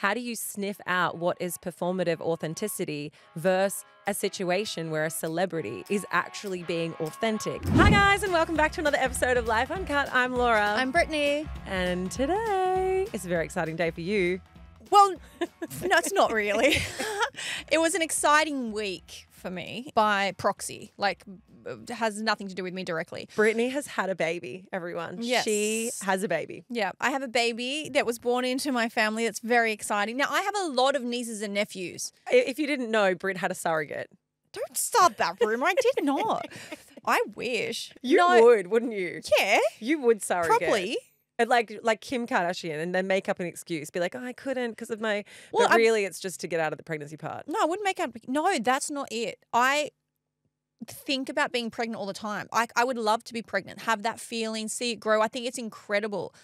How do you sniff out what is performative authenticity versus a situation where a celebrity is actually being authentic? Hi guys, and welcome back to another episode of Life Uncut. I'm Laura. I'm Brittany. And today is a very exciting day for you. Well, no, it's not really. It was an exciting week for me by proxy. Like, it has nothing to do with me directly. Brittany has had a baby, everyone. Yes. She has a baby. Yeah, I have a baby that was born into my family. That's very exciting. Now, I have a lot of nieces and nephews. If you didn't know, Britt had a surrogate. Don't start that rumor. I did not. I wish. You would, wouldn't you? Yeah. You would surrogate. Probably. And like Kim Kardashian, and then make up an excuse. Be like, oh, I couldn't because of my... Well, but really, it's just to get out of the pregnancy part. No, I wouldn't make up... No, that's not it. I think about being pregnant all the time. I would love to be pregnant, have that feeling, see it grow. I think it's incredible.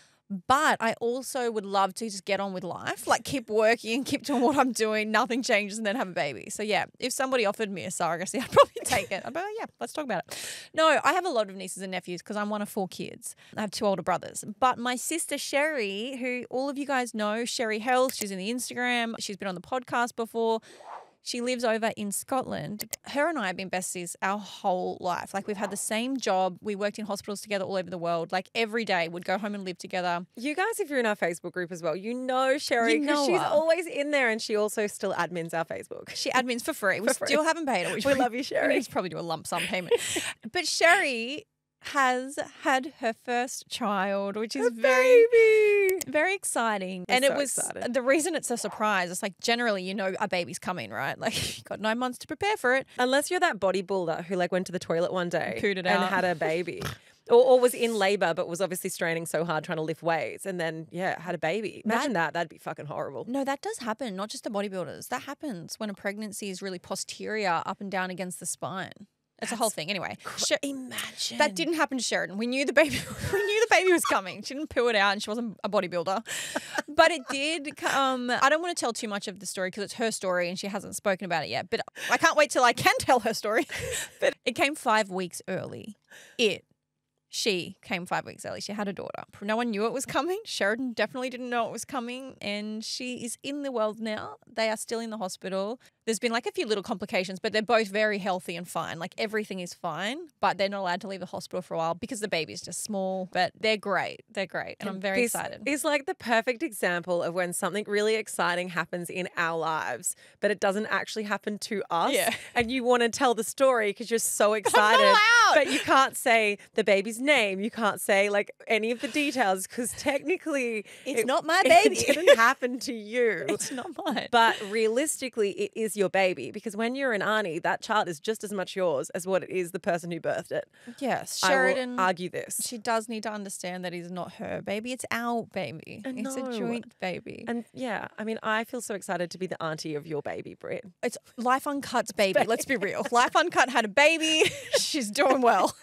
But I also would love to just get on with life, like keep working, keep doing what I'm doing, nothing changes, and then have a baby. So, yeah, if somebody offered me a surrogacy, I'd probably take it. I'd be like, yeah, let's talk about it. No, I have a lot of nieces and nephews because I'm one of 4 kids. I have 2 older brothers. But my sister Sheri, who all of you guys know, Sheri Health, she's in the Instagram. She's been on the podcast before. She lives over in Scotland. Her and I have been besties our whole life. Like, we've had the same job. We worked in hospitals together all over the world. Like, every day we'd go home and live together. You guys, if you're in our Facebook group as well, you know Sheri because she's always in there, and she also still admins our Facebook. She admins for free. We still haven't paid her. We love you, Sheri. We need to probably do a lump sum payment. But Sheri has had her first child, which is very exciting. And it was the reason it's a surprise. It's like, generally, you know, a baby's coming, right? Like, you've got 9 months to prepare for it. Unless you're that bodybuilder who like went to the toilet one day and had a baby. Or was in labor but was obviously straining so hard trying to lift weights and then, had a baby. Imagine that'd be fucking horrible. No, that does happen, not just the bodybuilders. That happens when a pregnancy is really posterior, up and down against the spine. It's a whole thing. Anyway, imagine. That didn't happen to Sheridan. We knew the baby was coming. She didn't poo it out and she wasn't a bodybuilder. But it did I don't want to tell too much of the story because it's her story and she hasn't spoken about it yet. But I can't wait till I can tell her story. But it came 5 weeks early. She came 5 weeks early. She had a daughter. No one knew it was coming. Sheridan definitely didn't know it was coming. And she is in the world now. They are still in the hospital. There's been like a few little complications, but they're both very healthy and fine. Like, everything is fine, but they're not allowed to leave the hospital for a while because the baby's just small. But they're great. They're great. And I'm very excited. It's like the perfect example of when something really exciting happens in our lives, but it doesn't actually happen to us. Yeah. And you want to tell the story because you're so excited. I'm not allowed. But you can't say the baby's name. You can't say like any of the details because technically it's not my baby. It didn't happen to you. It's not mine. But realistically, it is your baby because when you're an auntie, that child is just as much yours as what it is the person who birthed it. Yes, Sheridan. I will argue this. She does need to understand that it's not her baby. It's our baby. It's a joint baby. And I mean, I feel so excited to be the auntie of your baby, Britt. It's Life Uncut's baby. Let's be real. Life Uncut had a baby. She's doing well.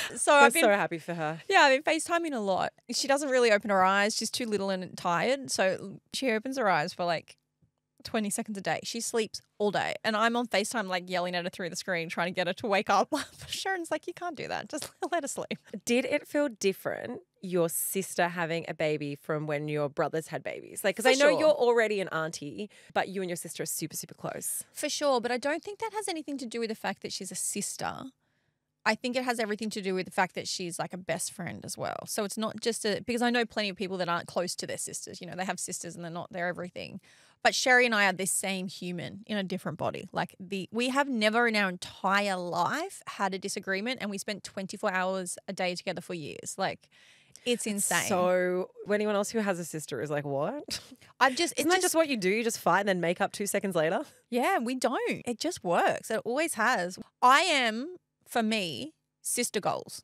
I'm so happy for her. Yeah, I've been FaceTiming a lot. She doesn't really open her eyes. She's too little and tired. So she opens her eyes for like 20 seconds a day. She sleeps all day. And I'm on FaceTime like yelling at her through the screen, trying to get her to wake up. Sharon's like, you can't do that. Just let her sleep. Did it feel different, your sister having a baby from when your brothers had babies? Like, because I know you're already an auntie, but you and your sister are super, super close. For sure. But I don't think that has anything to do with the fact that she's a sister. I think it has everything to do with the fact that she's like a best friend as well. So it's not just because I know plenty of people that aren't close to their sisters. You know, they have sisters and they're everything. But Sheri and I are the same human in a different body. Like we have never in our entire life had a disagreement, and we spent 24 hours a day together for years. Like, it's insane. So anyone else who has a sister is like, what? Isn't that just what you do? You just fight and then make up 2 seconds later? Yeah, we don't. It just works. It always has. I am, for me, sister goals.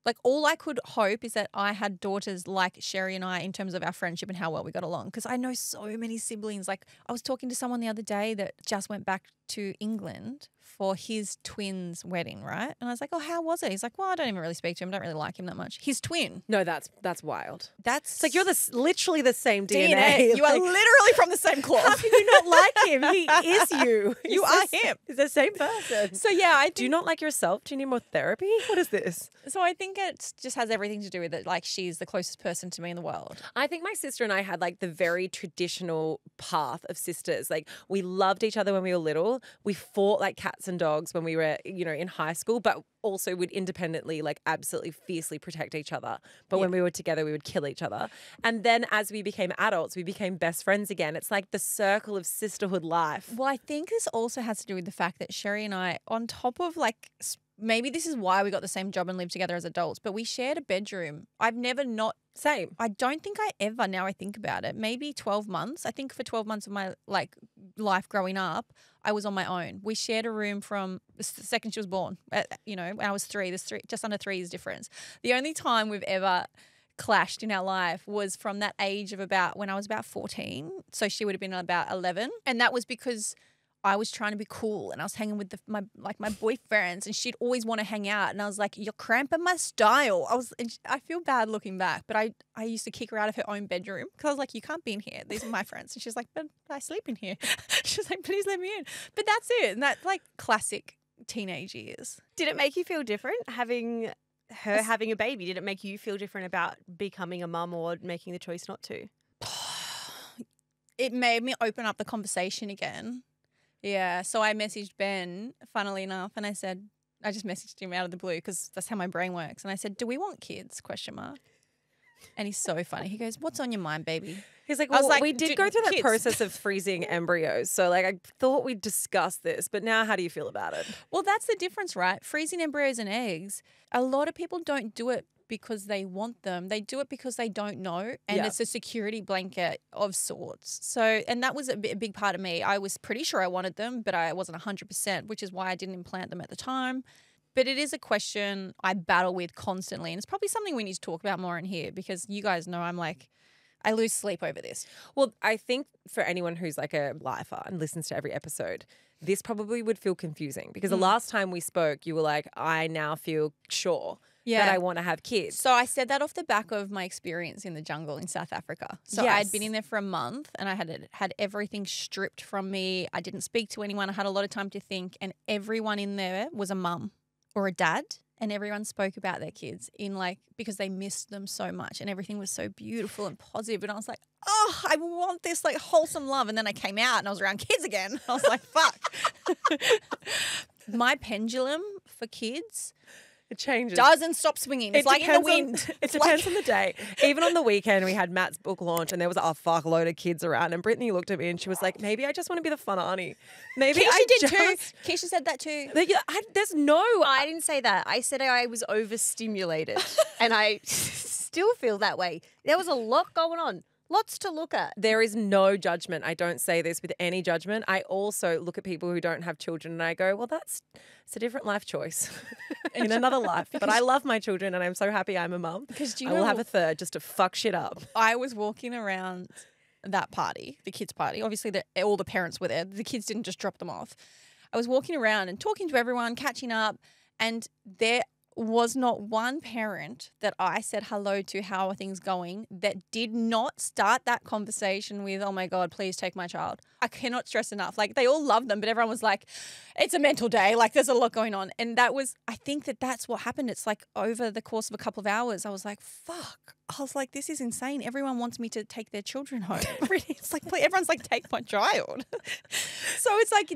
Like, all I could hope is that I had daughters like Sheri and I in terms of our friendship and how well we got along. Because I know so many siblings. Like, I was talking to someone the other day that just went back to England for his twin's wedding, right? And I was like, oh, how was it? He's like, well, I don't even really speak to him. I don't really like him that much. His twin. No, that's wild. That's It's like you're literally the same DNA. You are literally from the same cloth. How can you not like him? He is you. You are him. He's the same person. So yeah, Do you not like yourself? Do you need more therapy? What is this? So I think it just has everything to do with it. Like, she's the closest person to me in the world. I think my sister and I had like the very traditional path of sisters. Like, we loved each other when we were little. We fought like cats and dogs when we were, in high school, but also would independently, like, absolutely fiercely protect each other. But when we were together, we would kill each other. And then as we became adults, we became best friends again. It's like the circle of sisterhood life. Well, I think this also has to do with the fact that Sheri and I, on top of like, maybe this is why we got the same job and lived together as adults, but we shared a bedroom. I've never not. Same. I don't think I ever, now I think about it, maybe 12 months. I think for 12 months of my like life growing up, I was on my own. We shared a room from the second she was born, when I was 3. There's just under 3 years difference. The only time we've ever clashed in our life was from that age of about when I was about 14. So she would have been about 11. And that was because I was trying to be cool and I was hanging with my boyfriends, and she'd always want to hang out. And I was like, you're cramping my style. I feel bad looking back, but I used to kick her out of her own bedroom because I was like, you can't be in here. These are my friends. And she's like, but I sleep in here. She's like, please let me in. But that's it. And that's like classic teenage years. Did it make you feel different having a baby? Did it make you feel different about becoming a mum or making the choice not to? It made me open up the conversation again. Yeah, so I messaged Ben, funnily enough, and I just messaged him out of the blue because that's how my brain works. And I said, do we want kids, ? And he's so funny. He goes, what's on your mind, baby? He's like, I was well, like, we did go through that kids. process of freezing embryos. So like, I thought we'd discuss this, but now how do you feel about it? Well, that's the difference, right? Freezing embryos and eggs, a lot of people don't do it because they want them. They do it because they don't know, and it's a security blanket of sorts. So, and that was a big part of me. I was pretty sure I wanted them, but I wasn't 100%, which is why I didn't implant them at the time. But it is a question I battle with constantly, and it's probably something we need to talk about more in here because you guys know I lose sleep over this. Well, I think for anyone who's like a lifer and listens to every episode, this probably would feel confusing because the last time we spoke, you were like, I now feel sure that I want to have kids. So I said that off the back of my experience in the jungle in South Africa. So I'd been in there for a month and I had everything stripped from me. I didn't speak to anyone. I had a lot of time to think, and everyone in there was a mum or a dad, and everyone spoke about their kids because they missed them so much, and everything was so beautiful and positive. And I was like, oh, I want this like wholesome love. And then I came out and I was around kids again. I was like, fuck. My pendulum for kids, it changes. Doesn't stop swinging. It's like in the wind. It depends on the day. Even on the weekend, we had Matt's book launch and there was a fuckload of kids around. And Brittany looked at me and she was like, maybe I just want to be the fun auntie. Maybe Keeshia did too. Keeshia said that too. I didn't say that. I said I was overstimulated and I still feel that way. There was a lot going on. Lots to look at. There is no judgment. I don't say this with any judgment. I also look at people who don't have children and I go, well, it's a different life choice in another life. But I love my children and I'm so happy I'm a mum. Because I will have a third just to fuck shit up. I was walking around that party, the kids' party. Obviously, all the parents were there. The kids didn't just drop them off. I was walking around and talking to everyone, catching up, and there was not one parent that I said hello to, how are things going, that did not start that conversation with, oh my God, please take my child. I cannot stress enough. Like, they all love them, but everyone was like, it's a mental day. Like, there's a lot going on. And I think that's what happened. It's like over the course of a couple of hours, I was like, fuck. I was like, this is insane. Everyone wants me to take their children home. It's like, everyone's like, take my child. So it's like,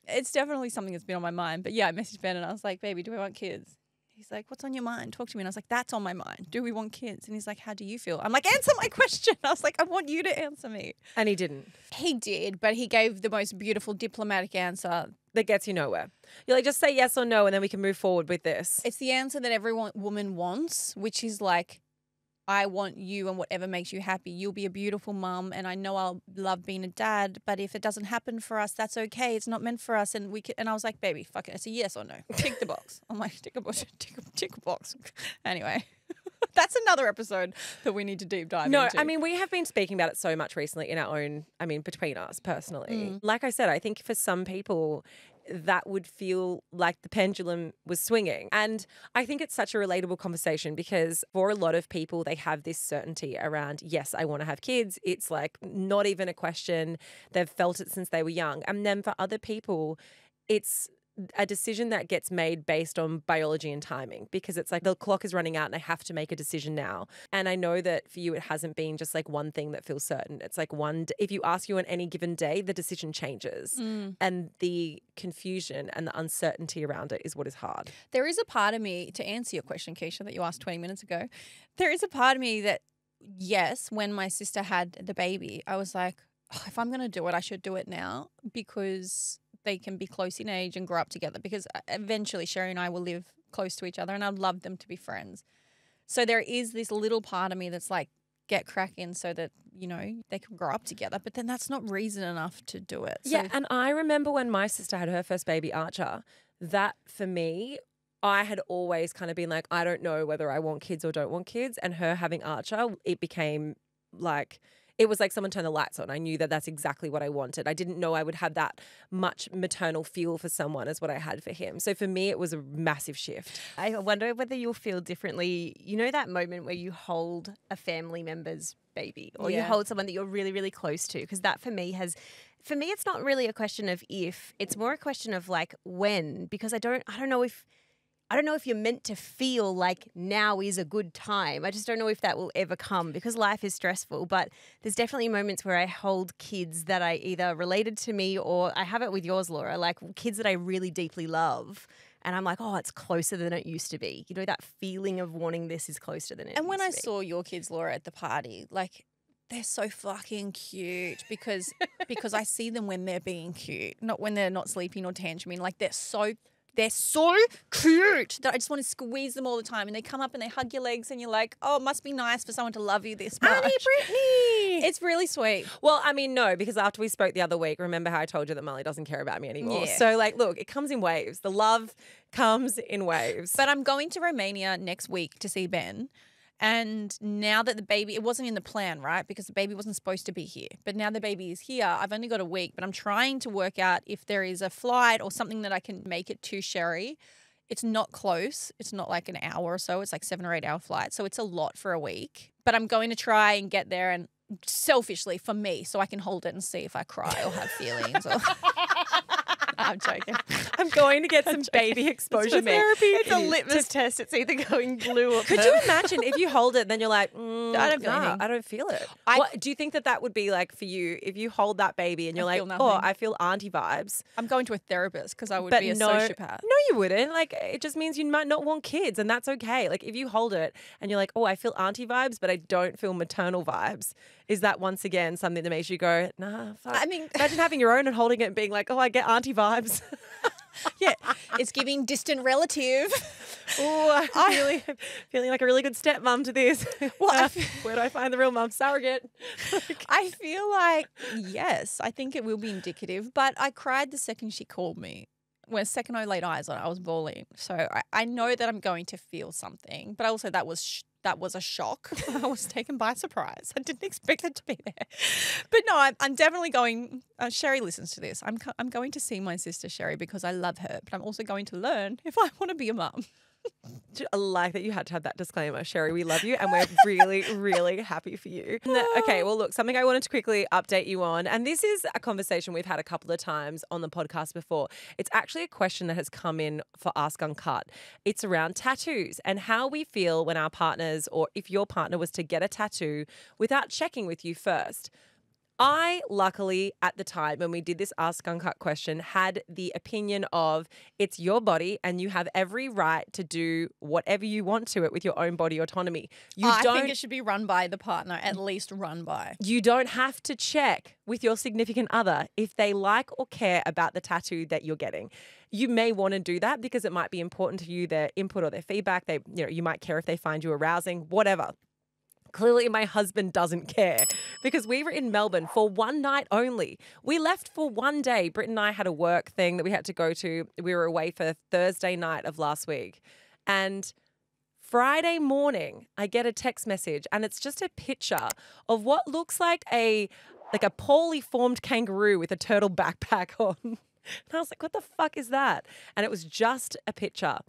it's definitely something that's been on my mind. But yeah, I messaged Ben and I was like, baby, do we want kids? He's like, what's on your mind? Talk to me. And I was like, that's on my mind. Do we want kids? And he's like, how do you feel? I'm like, answer my question. I was like, I want you to answer me. And he didn't. He did, but he gave the most beautiful diplomatic answer. That gets you nowhere. You're like, just say yes or no and then we can move forward with this. It's the answer that every woman wants, which is like, I want you and whatever makes you happy. You'll be a beautiful mum and I know I'll love being a dad, but if it doesn't happen for us, that's okay. It's not meant for us. And I was like, baby, fuck it. It's a yes or no. Tick the box. I'm like, tick a box. Anyway, that's another episode that we need to deep dive into. No, I mean, we have been speaking about it so much recently in our own, between us personally. Like I said, I think for some people, that would feel like the pendulum was swinging. And I think it's such a relatable conversation because for a lot of people, they have this certainty around, yes, I want to have kids. It's like not even a question. They've felt it since they were young. And then for other people, it's a decision that gets made based on biology and timing because it's like the clock is running out and I have to make a decision now. And I know that for you, it hasn't been just like one thing that feels certain. It's like if you ask you on any given day, the decision changes and the confusion and the uncertainty around it is what is hard. There is a part of me, to answer your question, Keeshia, that you asked 20 minutes ago, there is a part of me that, yes, when my sister had the baby, I was like, oh, if I'm going to do it, I should do it now because they can be close in age and grow up together because eventually Sheri and I will live close to each other and I'd love them to be friends. So there is this little part of me that's like, get cracking so that, you know, they can grow up together. But then that's not reason enough to do it. So, yeah, and I remember when my sister had her first baby, Archer, that for me, I had always kind of been like, I don't know whether I want kids or don't want kids. And her having Archer, it became like... It was like someone turned the lights on. I knew that that's exactly what I wanted. I didn't know I would have that much maternal feel for someone as what I had for him. So for me, it was a massive shift. I wonder whether you'll feel differently. You know that moment where you hold a family member's baby or you hold someone that you're really, really close to? Because that for me, it's not really a question of if. It's more a question of like when. Because I don't know if you're meant to feel like now is a good time. I just don't know if that will ever come because life is stressful. But there's definitely moments where I hold kids that I either related to me or I have it with yours, Laura, like kids that I really deeply love. And I'm like, oh, it's closer than it used to be. You know, that feeling of wanting this is closer than it And when used I to be. saw your kids, Laura, at the party, like they're so fucking cute because I see them when they're being cute, not when they're not sleeping or tantruming. Like they're so cute that I just want to squeeze them all the time. And they come up and they hug your legs and you're like, oh, it must be nice for someone to love you this much. Annie Brittany! It's really sweet. Well, I mean, no, because after we spoke the other week, remember how I told you that Molly doesn't care about me anymore? Yeah. So like, look, it comes in waves. The love comes in waves. But I'm going to Romania next week to see Ben. And now that the baby, it wasn't in the plan, right? Because the baby wasn't supposed to be here. But now the baby is here. I've only got a week, but I'm trying to work out if there is a flight or something that I can make it to Sheri. It's not close. It's not like an hour or so. It's like 7 or 8 hour flight. So it's a lot for a week. But I'm going to try and get there and selfishly for me so I can hold it and see if I cry or have feelings. Or... I'm joking. I'm going to get some baby exposure therapy. It's a litmus test. It's either going blue or Could you imagine if you hold it, then you're like, I don't feel anything. I don't feel it. I- Do you think that would be like for you if you hold that baby and you're I like, feel nothing. oh, I feel auntie vibes? I'm going to a therapist because I would But be a no, sociopath. No, you wouldn't. Like, it just means you might not want kids, and that's okay. Like, if you hold it and you're like, oh, I feel auntie vibes, but I don't feel maternal vibes, is that once again something that makes you go, nah, fuck. I mean, Imagine having your own and holding it and being like, oh, I get auntie vibes. yeah, it's giving distant relative. Oh, I'm feeling like a really good stepmom to this. Well, Where do I find the real mum? Surrogate. I feel like, yes, I think it will be indicative. But I cried the second she called me. When second I laid eyes on her, I was bawling. So I know that I'm going to feel something. But also that was a shock. I was taken by surprise. I didn't expect it to be there. But no, I'm definitely going. Sheri listens to this. I'm going to see my sister Sheri because I love her. But I'm also going to learn if I want to be a mum. I like that you had to have that disclaimer. Sheri, we love you and we're really, really happy for you. Okay, well, look, something I wanted to quickly update you on, and this is a conversation we've had a couple of times on the podcast before. It's actually a question that has come in for Ask Uncut. It's around tattoos and how we feel when our partners, or if your partner was to get a tattoo without checking with you first. I, luckily, at the time when we did this Ask Uncut question, had the opinion of it's your body and you have every right to do whatever you want to it with your own body autonomy. I think it should be run by the partner, at least run by. You don't have to check with your significant other if they like or care about the tattoo that you're getting. You may want to do that because it might be important to you, their input or their feedback. You might care if they find you arousing, whatever. Clearly, my husband doesn't care because we were in Melbourne for one night only. We left for one day. Britt and I had a work thing that we had to go to. We were away for Thursday night of last week. And Friday morning, I get a text message and it's just a picture of what looks like a poorly formed kangaroo with a turtle backpack on. And I was like, what the fuck is that? And it was just a picture.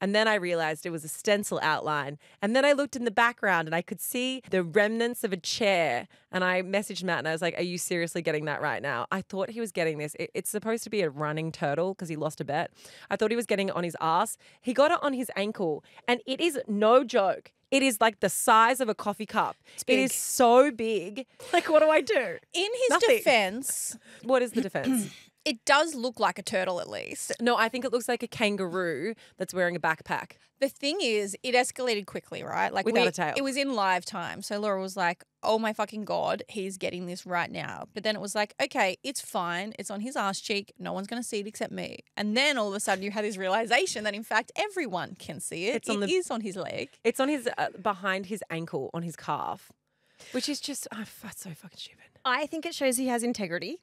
And then I realized it was a stencil outline. And then I looked in the background and I could see the remnants of a chair. And I messaged Matt and I was like, are you seriously getting that right now? I thought he was getting this. It's supposed to be a running turtle because he lost a bet. I thought he was getting it on his ass. He got it on his ankle. And it is no joke. It is like the size of a coffee cup. It is so big. Like, what do I do? In his defense, What is the defense? it does look like a turtle at least. No, I think it looks like a kangaroo that's wearing a backpack. The thing is, it escalated quickly, right? Like Without a tail. It was in live time. So Laura was like, oh my fucking God, he's getting this right now. But then it was like, okay, it's fine. It's on his ass cheek. No one's going to see it except me. And then all of a sudden you had this realization that in fact everyone can see it. It is on his leg. It's on his, behind his ankle, on his calf, which is just, that's so fucking stupid. I think it shows he has integrity.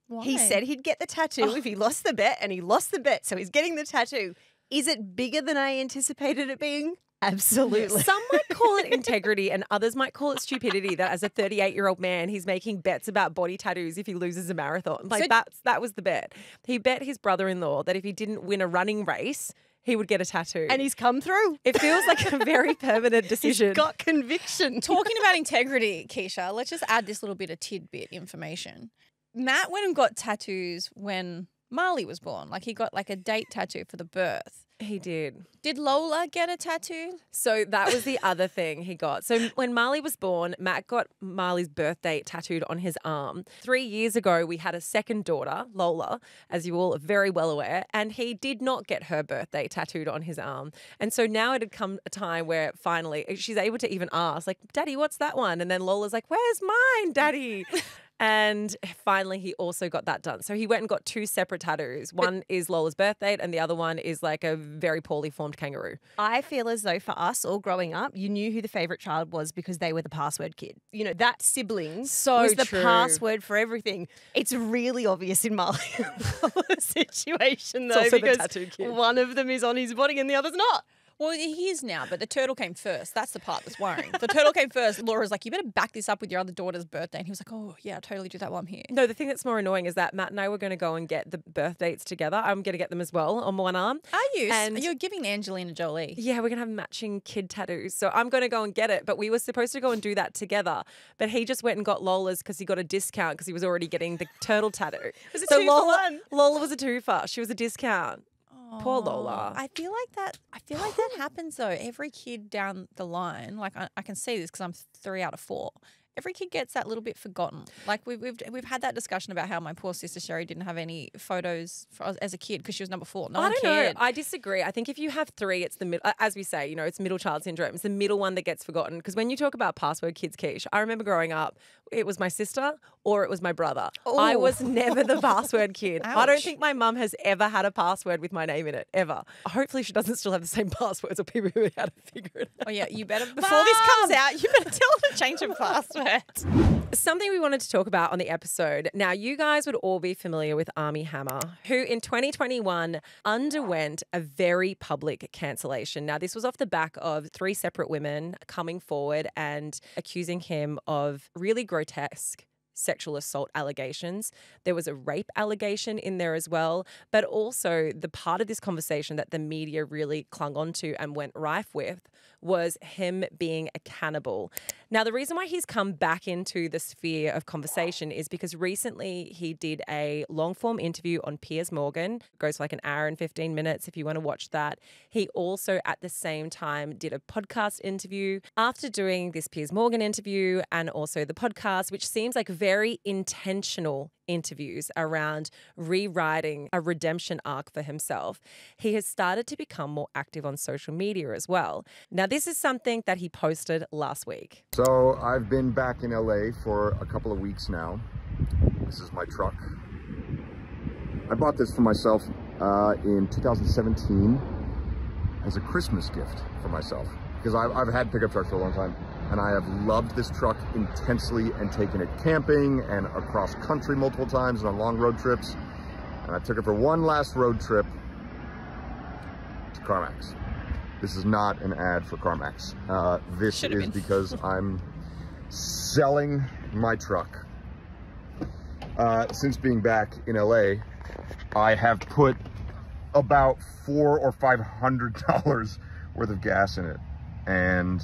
Why? He said he'd get the tattoo if he lost the bet, and he lost the bet, so he's getting the tattoo. Is it bigger than I anticipated it being? Absolutely. Some might call it integrity and others might call it stupidity that as a 38-year-old man, he's making bets about body tattoos if he loses a marathon. Like that was the bet. He bet his brother-in-law that if he didn't win a running race, he would get a tattoo. And he's come through. It feels like a very permanent decision. He's got conviction. Talking about integrity, Keeshia, let's just add this little bit of tidbit information. Matt went and got tattoos when Marley was born. Like he got like a date tattoo for the birth. He did. Did Lola get a tattoo? So that was the other thing he got. So when Marley was born, Matt got Marley's birth date tattooed on his arm. 3 years ago, we had a second daughter, Lola, as you all are very well aware, and he did not get her birthday tattooed on his arm. And so now it had come a time where finally she's able to even ask, like, Daddy, what's that one? And then Lola's like, where's mine, Daddy? And finally, he also got that done. So he went and got two separate tattoos. One is Lola's birth date and the other one is like a very poorly formed kangaroo. I feel as though for us all growing up, you knew who the favourite child was because they were the password kid. You know, that sibling was the password for everything. It's really obvious in Marley's situation though, because the tattoo kid. One of them is on his body and the other's not. Well, he is now, but the turtle came first. That's the part that's worrying. The turtle came first. Laura's like, you better back this up with your other daughter's birthday. And he was like, oh, yeah, I'll totally do that while I'm here. No, the thing that's more annoying is that Matt and I were going to go and get the birth dates together. I'm going to get them as well on one arm. Are you? And you're giving Angelina Jolie. Yeah, we're going to have matching kid tattoos. So I'm going to go and get it. But we were supposed to go and do that together. But he just went and got Lola's because he got a discount because he was already getting the turtle tattoo. Was it 2 for 1? Lola was a twofer. She was a discount. Poor Lola. I feel like that happens though. Every kid down the line, like I can see this because I'm 3 out of 4. Every kid gets that little bit forgotten. Like we've had that discussion about how my poor sister Sheri didn't have any photos as a kid because she was number 4. I don't know. I disagree. I think if you have 3, it's the middle. As we say, you know, it's middle child syndrome. It's the middle one that gets forgotten. Because when you talk about password kids, Keish, I remember growing up, it was my sister or it was my brother. Ooh. I was never the password kid. Ouch. I don't think my mum has ever had a password with my name in it, ever. Hopefully she doesn't still have the same passwords or people who know how to figure it out. Oh yeah, you better, before this comes out, you better tell them to change your password. Something we wanted to talk about on the episode. Now, you guys would all be familiar with Armie Hammer, who in 2021 underwent a very public cancellation. Now, this was off the back of 3 separate women coming forward and accusing him of really grotesque sexual assault allegations. There was a rape allegation in there as well, but also the part of this conversation that the media really clung onto and went rife with was him being a cannibal. Now, the reason why he's come back into the sphere of conversation is because recently he did a long-form interview on Piers Morgan. It goes for like an hour and 15 minutes if you want to watch that. He also, at the same time, did a podcast interview. After doing this Piers Morgan interview and also the podcast, which seems like very intentional interviews around rewriting a redemption arc for himself, he has started to become more active on social media as well. Now, this is something that he posted last week. So I've been back in LA for a couple of weeks now. This is my truck. I bought this for myself in 2017 as a Christmas gift for myself because I've had pickup trucks for a long time. And I have loved this truck intensely and taken it camping and across country multiple times and on long road trips. And I took it for one last road trip to CarMax. This is not an ad for CarMax. This is because I'm selling my truck. Since being back in LA, I have put about $400 or $500 worth of gas in it, and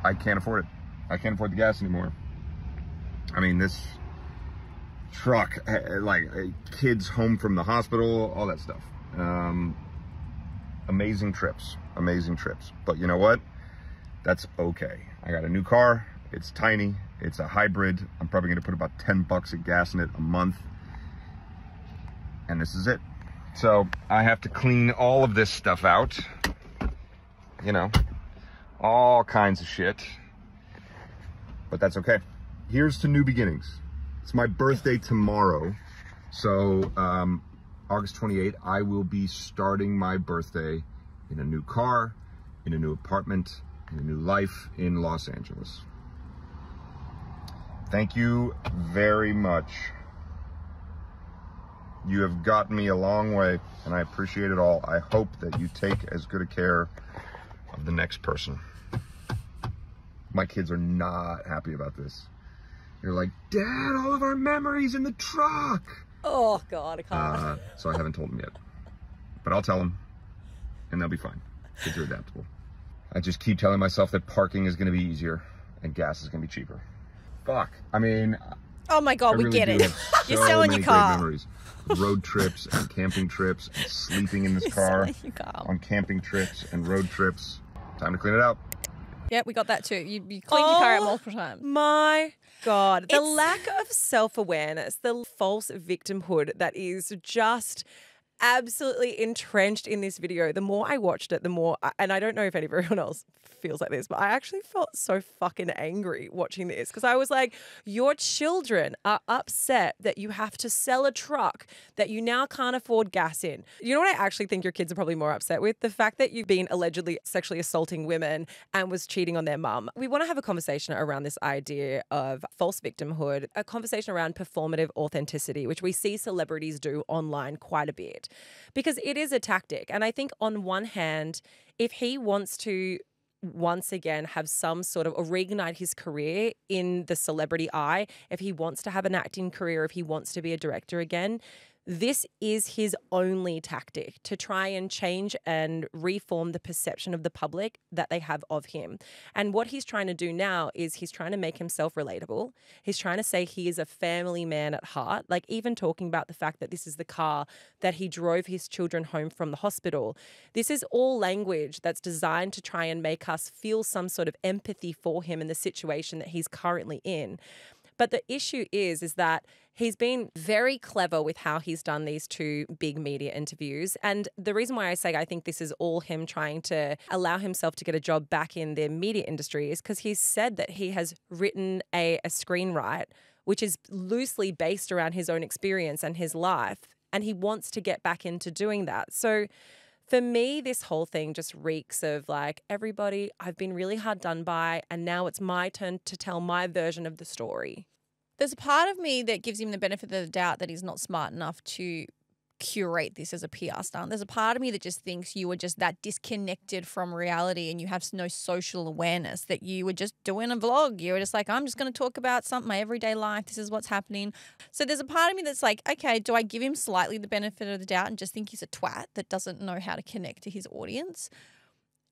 I can't afford it. I can't afford the gas anymore. I mean, this truck, like kids home from the hospital, all that stuff. Amazing trips, but you know what? That's okay. I got a new car. It's tiny. It's a hybrid. I'm probably going to put about $10 of gas in it a month, and this is it. So I have to clean all of this stuff out, you know, all kinds of shit, but that's okay. Here's to new beginnings. It's my birthday tomorrow, so August 28th, I will be starting my birthday in a new car, in a new apartment, in a new life in Los Angeles. Thank you very much. You have gotten me a long way, and I appreciate it all. I hope that you take as good a care of the next person. My kids are not happy about this. They're like, Dad, all of our memories in the truck. Oh, God, I can't. So I haven't told them yet. But I'll tell them, and they'll be fine. Kids are adaptable. I just keep telling myself that parking is going to be easier and gas is going to be cheaper. Fuck. I mean... Oh my God, we really get it. You're so selling your car. Memories. Road trips and camping trips and sleeping in this car on camping trips and road trips. Time to clean it out. Yeah, we got that too. You cleaned your car out multiple times. My God. The lack of self-awareness, the false victimhood that is just absolutely entrenched in this video. The more I watched it, the more, and I don't know if everyone else feels like this, but I actually felt so fucking angry watching this because I was like, your children are upset that you have to sell a truck that you now can't afford gas in. You know what I actually think your kids are probably more upset with? The fact that you've been allegedly sexually assaulting women and was cheating on their mum. We want to have a conversation around this idea of false victimhood, a conversation around performative authenticity, which we see celebrities do online quite a bit because it is a tactic. And I think on one hand, if he wants to once again have some sort of, or reignite his career in the celebrity eye, if he wants to have an acting career, if he wants to be a director again, this is his only tactic to try and change and reform the perception of the public that they have of him. And what he's trying to do now is he's trying to make himself relatable. He's trying to say he is a family man at heart, like even talking about the fact that this is the car that he drove his children home from the hospital. This is all language that's designed to try and make us feel some sort of empathy for him in the situation that he's currently in. But the issue is that he's been very clever with how he's done these two big media interviews. And the reason why I say I think this is all him trying to allow himself to get a job back in the media industry is because he's said that he has written a screenwrite, which is loosely based around his own experience and his life. And he wants to get back into doing that. So for me, this whole thing just reeks of like, everybody, I've been really hard done by, and now it's my turn to tell my version of the story. There's a part of me that gives him the benefit of the doubt that he's not smart enough to curate this as a PR stunt. There's a part of me that just thinks you were just that disconnected from reality and you have no social awareness, that you were just doing a vlog. You were just like, I'm just going to talk about something, my everyday life. This is what's happening. So there's a part of me that's like, okay, do I give him slightly the benefit of the doubt and just think he's a twat that doesn't know how to connect to his audience?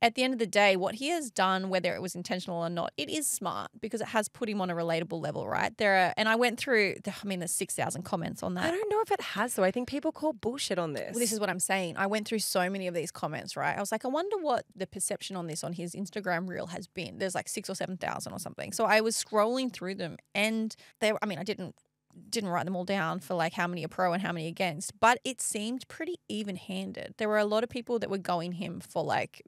At the end of the day, what he has done, whether it was intentional or not, it is smart because it has put him on a relatable level, right? And I went through, there's 6,000 comments on that. I don't know if it has, though. I think people call bullshit on this. Well, this is what I'm saying. I went through so many of these comments, right? I was like, I wonder what the perception on this on his Instagram reel has been. There's like 6,000 or 7,000 or something. So I was scrolling through them and I didn't write them all down for like how many are pro and how many against, but it seemed pretty even-handed. There were a lot of people that were going him for like,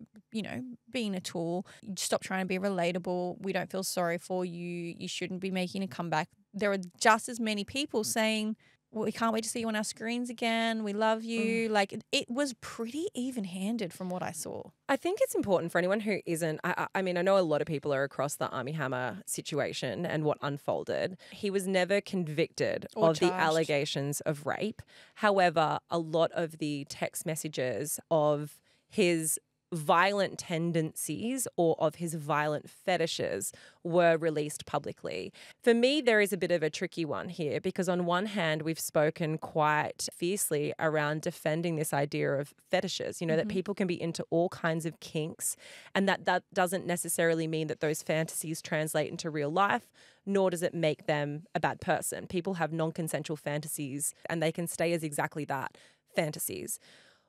being a tool. Stop trying to be relatable. We don't feel sorry for you. You shouldn't be making a comeback. There are just as many people saying, well, we can't wait to see you on our screens again. We love you. Like, it was pretty even-handed from what I saw. I think it's important for anyone who isn't, I mean, I know a lot of people are across the Armie Hammer situation and what unfolded. He was never convicted of the allegations of rape. However, a lot of the text messages of his violent tendencies or of his violent fetishes were released publicly. For me, there is a bit of a tricky one here because on one hand, we've spoken quite fiercely around defending this idea of fetishes, you know, that people can be into all kinds of kinks and that doesn't necessarily mean that those fantasies translate into real life, nor does it make them a bad person. People have non-consensual fantasies and they can stay as exactly that, fantasies.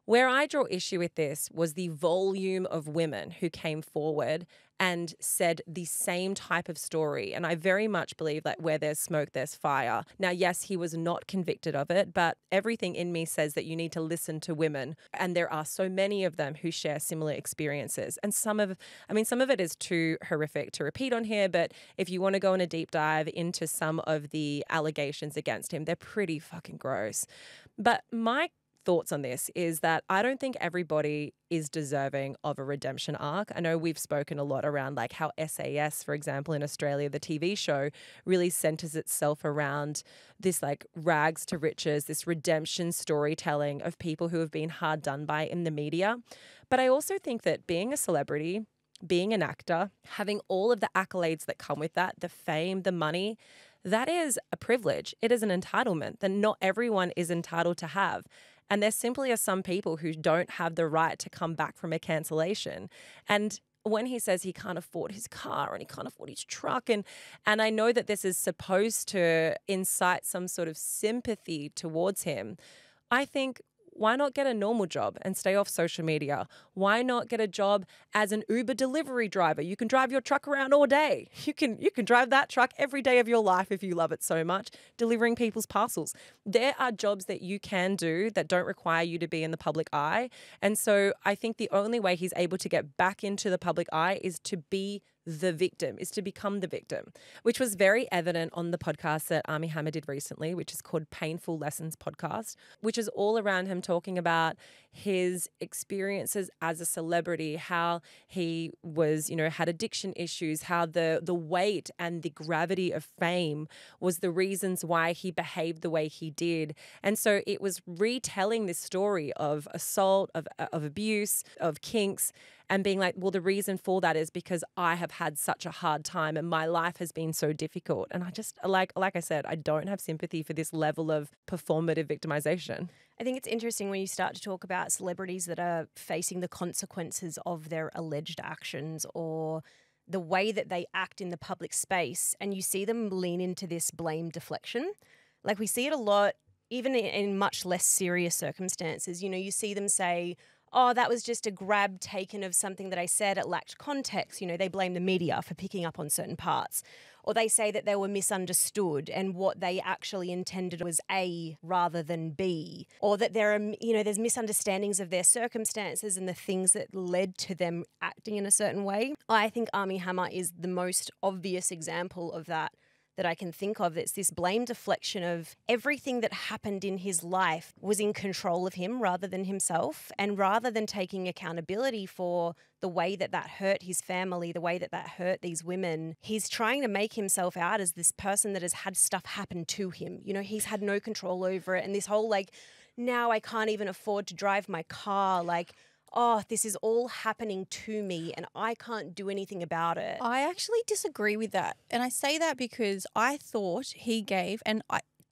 Where I draw issue with this was the volume of women who came forward and said the same type of story. And I very much believe that where there's smoke, there's fire. Now, yes, he was not convicted of it, but everything in me says that you need to listen to women. And there are so many of them who share similar experiences. And some of it is too horrific to repeat on here, but if you want to go on a deep dive into some of the allegations against him, they're pretty fucking gross. But my thoughts on this is that I don't think everybody is deserving of a redemption arc. I know we've spoken a lot around like how SAS, for example, in Australia, the TV show really centers itself around this like rags to riches, this redemption storytelling of people who have been hard done by in the media. But I also think that being a celebrity, being an actor, having all of the accolades that come with that, the fame, the money, that is a privilege. It is an entitlement that not everyone is entitled to have. And there simply are some people who don't have the right to come back from a cancellation. And when he says he can't afford his car and he can't afford his truck, and I know that this is supposed to incite some sort of sympathy towards him, I think, why not get a normal job and stay off social media? Why not get a job as an Uber delivery driver? You can drive your truck around all day. You can drive that truck every day of your life if you love it so much, delivering people's parcels. There are jobs that you can do that don't require you to be in the public eye. And so I think the only way he's able to get back into the public eye is to be the victim, is to become the victim, which was very evident on the podcast that Armie Hammer did recently, which is called Painful Lessons Podcast, which is all around him talking about his experiences as a celebrity, how he was, you know, had addiction issues, how the weight and the gravity of fame was the reasons why he behaved the way he did. And so it was retelling this story of assault, of abuse, of kinks, and being like, well, the reason for that is because I have had such a hard time and my life has been so difficult. And I just, like I said, I don't have sympathy for this level of performative victimization. I think it's interesting when you start to talk about celebrities that are facing the consequences of their alleged actions or the way that they act in the public space, and you see them lean into this blame deflection. Like we see it a lot, even in much less serious circumstances. You know, you see them say, oh, that was just a grab taken of something that I said. It lacked context. You know, they blame the media for picking up on certain parts. Or they say that they were misunderstood and what they actually intended was A rather than B. Or that there are, you know, there's misunderstandings of their circumstances and the things that led to them acting in a certain way. I think Armie Hammer is the most obvious example of that I can think of. It's this blame deflection of everything that happened in his life was in control of him rather than himself. And rather than taking accountability for the way that hurt his family, the way that hurt these women, he's trying to make himself out as this person that has had stuff happen to him. You know, he's had no control over it. And this whole like, now I can't even afford to drive my car, like, oh, this is all happening to me and I can't do anything about it. I actually disagree with that. And I say that because I thought he gave,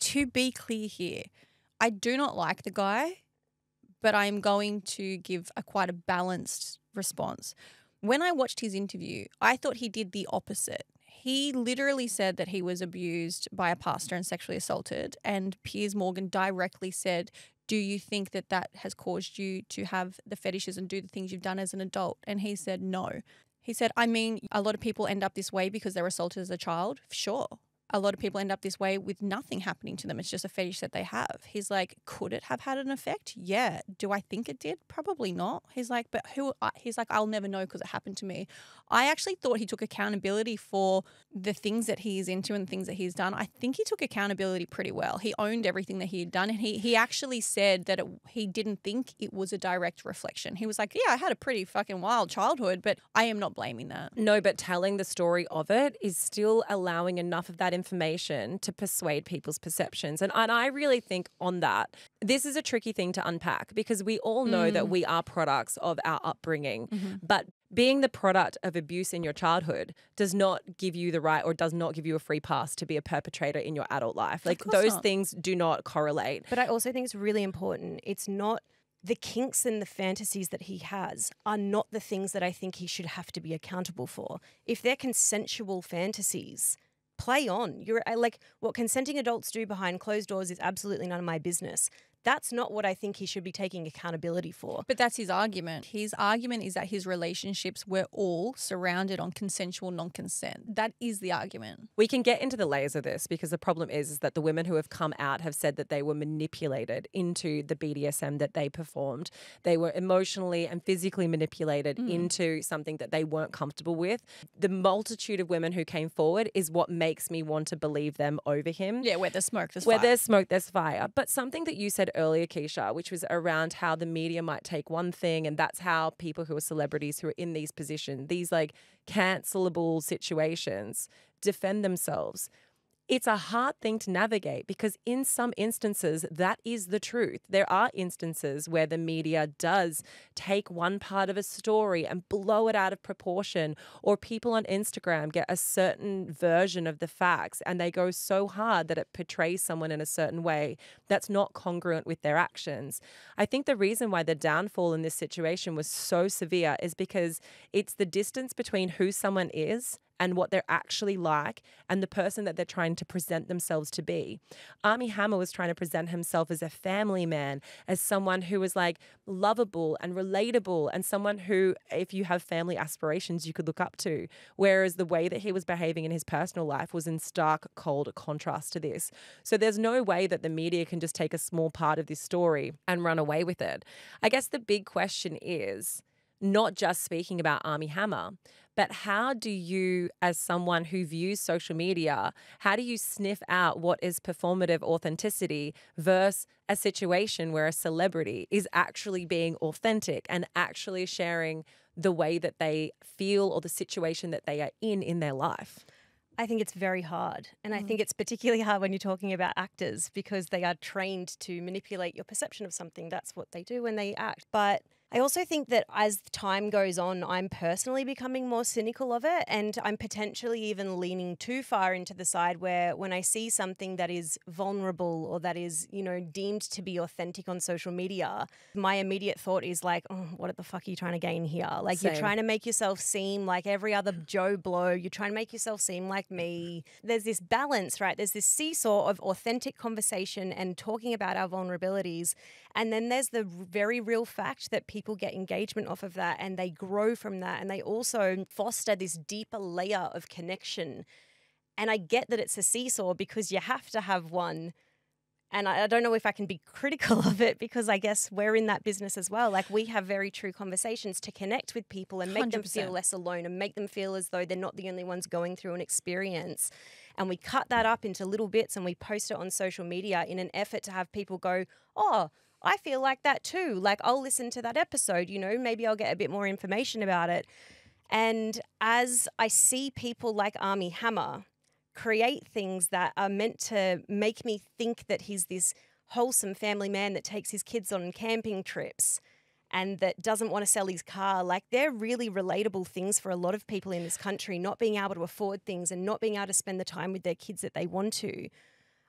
to be clear here, I do not like the guy, but I'm going to give quite a balanced response. When I watched his interview, I thought he did the opposite. He literally said that he was abused by a pastor and sexually assaulted, and Piers Morgan directly said, do you think that has caused you to have the fetishes and do the things you've done as an adult? And he said, no. He said, I mean, a lot of people end up this way because they were assaulted as a child. Sure. A lot of people end up this way with nothing happening to them. It's just a fetish that they have. He's like, could it have had an effect? Yeah. Do I think it did? Probably not. He's like, but he's like, I'll never know because it happened to me. I actually thought he took accountability for the things that he's into and the things that he's done. I think he took accountability pretty well. He owned everything that he had done. And he actually said that he didn't think it was a direct reflection. He was like, yeah, I had a pretty fucking wild childhood, but I am not blaming that. No, but telling the story of it is still allowing enough of that information to persuade people's perceptions. And I really think on that, this is a tricky thing to unpack because we all know that we are products of our upbringing. But being the product of abuse in your childhood does not give you the right or does not give you a free pass to be a perpetrator in your adult life. Like those things do not correlate. But I also think it's really important. It's not the kinks and the fantasies that he has are not the things that I think he should have to be accountable for. If they're consensual fantasies, play on. You're like, what consenting adults do behind closed doors is absolutely none of my business. That's not what I think he should be taking accountability for. But that's his argument. His argument is that his relationships were all surrounded on consensual non-consent. That is the argument. We can get into the layers of this because the problem is that the women who have come out have said that they were manipulated into the BDSM that they performed. They were emotionally and physically manipulated into something that they weren't comfortable with. The multitude of women who came forward is what makes me want to believe them over him. Yeah, where there's smoke, there's fire. Where there's smoke, there's fire. But something that you said earlier, Keeshia, which was around how the media might take one thing and that's how people who are celebrities who are in these positions, these like cancelable situations, defend themselves. It's a hard thing to navigate because in some instances, that is the truth. There are instances where the media does take one part of a story and blow it out of proportion, or people on Instagram get a certain version of the facts and they go so hard that it portrays someone in a certain way that's not congruent with their actions. I think the reason why the downfall in this situation was so severe is because it's the distance between who someone is and what they're actually like and the person that they're trying to present themselves to be. Armie Hammer was trying to present himself as a family man, as someone who was like lovable and relatable and someone who, if you have family aspirations, you could look up to. Whereas the way that he was behaving in his personal life was in stark, cold contrast to this. So there's no way that the media can just take a small part of this story and run away with it. I guess the big question is not just speaking about Armie Hammer, but how do you, as someone who views social media, how do you sniff out what is performative authenticity versus a situation where a celebrity is actually being authentic and actually sharing the way that they feel or the situation that they are in their life? I think it's very hard. And I think it's particularly hard when you're talking about actors because they are trained to manipulate your perception of something. That's what they do when they act. But I also think that as time goes on, I'm personally becoming more cynical of it, and I'm potentially even leaning too far into the side where when I see something that is vulnerable or that is, you know, deemed to be authentic on social media, my immediate thought is like, oh, what the fuck are you trying to gain here? Like You're trying to make yourself seem like every other Joe Blow. You're trying to make yourself seem like me. There's this balance, right? There's this seesaw of authentic conversation and talking about our vulnerabilities. And then there's the very real fact that people get engagement off of that and they grow from that and they also foster this deeper layer of connection. And I get that it's a seesaw because you have to have one. And I don't know if I can be critical of it because I guess we're in that business as well. Like we have very true conversations to connect with people and make 100%. Them feel less alone and make them feel as though they're not the only ones going through an experience. And we cut that up into little bits and we post it on social media in an effort to have people go, oh, I feel like that too. Like I'll listen to that episode, you know, maybe I'll get a bit more information about it. And as I see people like Armie Hammer create things that are meant to make me think that he's this wholesome family man that takes his kids on camping trips and that doesn't want to sell his car, like they're really relatable things for a lot of people in this country, not being able to afford things and not being able to spend the time with their kids that they want to.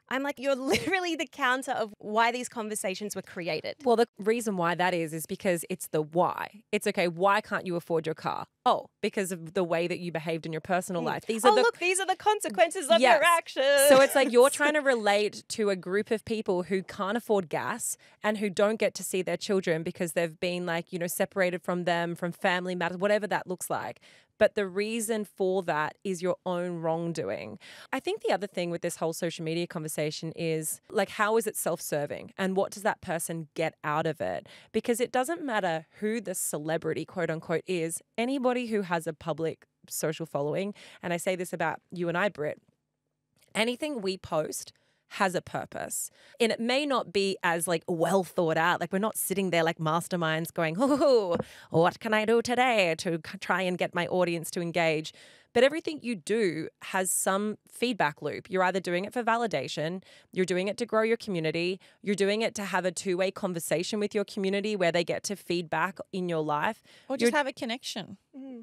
I'm like, you're literally the counter of why these conversations were created. Well, the reason why that is because it's the why. It's okay, why can't you afford your car? Oh, because of the way that you behaved in your personal life. These are the consequences of your actions. So it's like you're trying to relate to a group of people who can't afford gas and who don't get to see their children because they've been like, you know, separated from them, from family matters, whatever that looks like. But the reason for that is your own wrongdoing. I think the other thing with this whole social media conversation is like, how is it self-serving and what does that person get out of it? Because it doesn't matter who the celebrity, quote unquote, is. Anybody who has a public social following, and I say this about you and I, Britt, anything we post has a purpose. And it may not be as like well thought out. Like we're not sitting there like masterminds going, oh, what can I do today to try and get my audience to engage? But everything you do has some feedback loop. You're either doing it for validation, you're doing it to grow your community, you're doing it to have a two-way conversation with your community where they get to feedback in your life. Or just have a connection.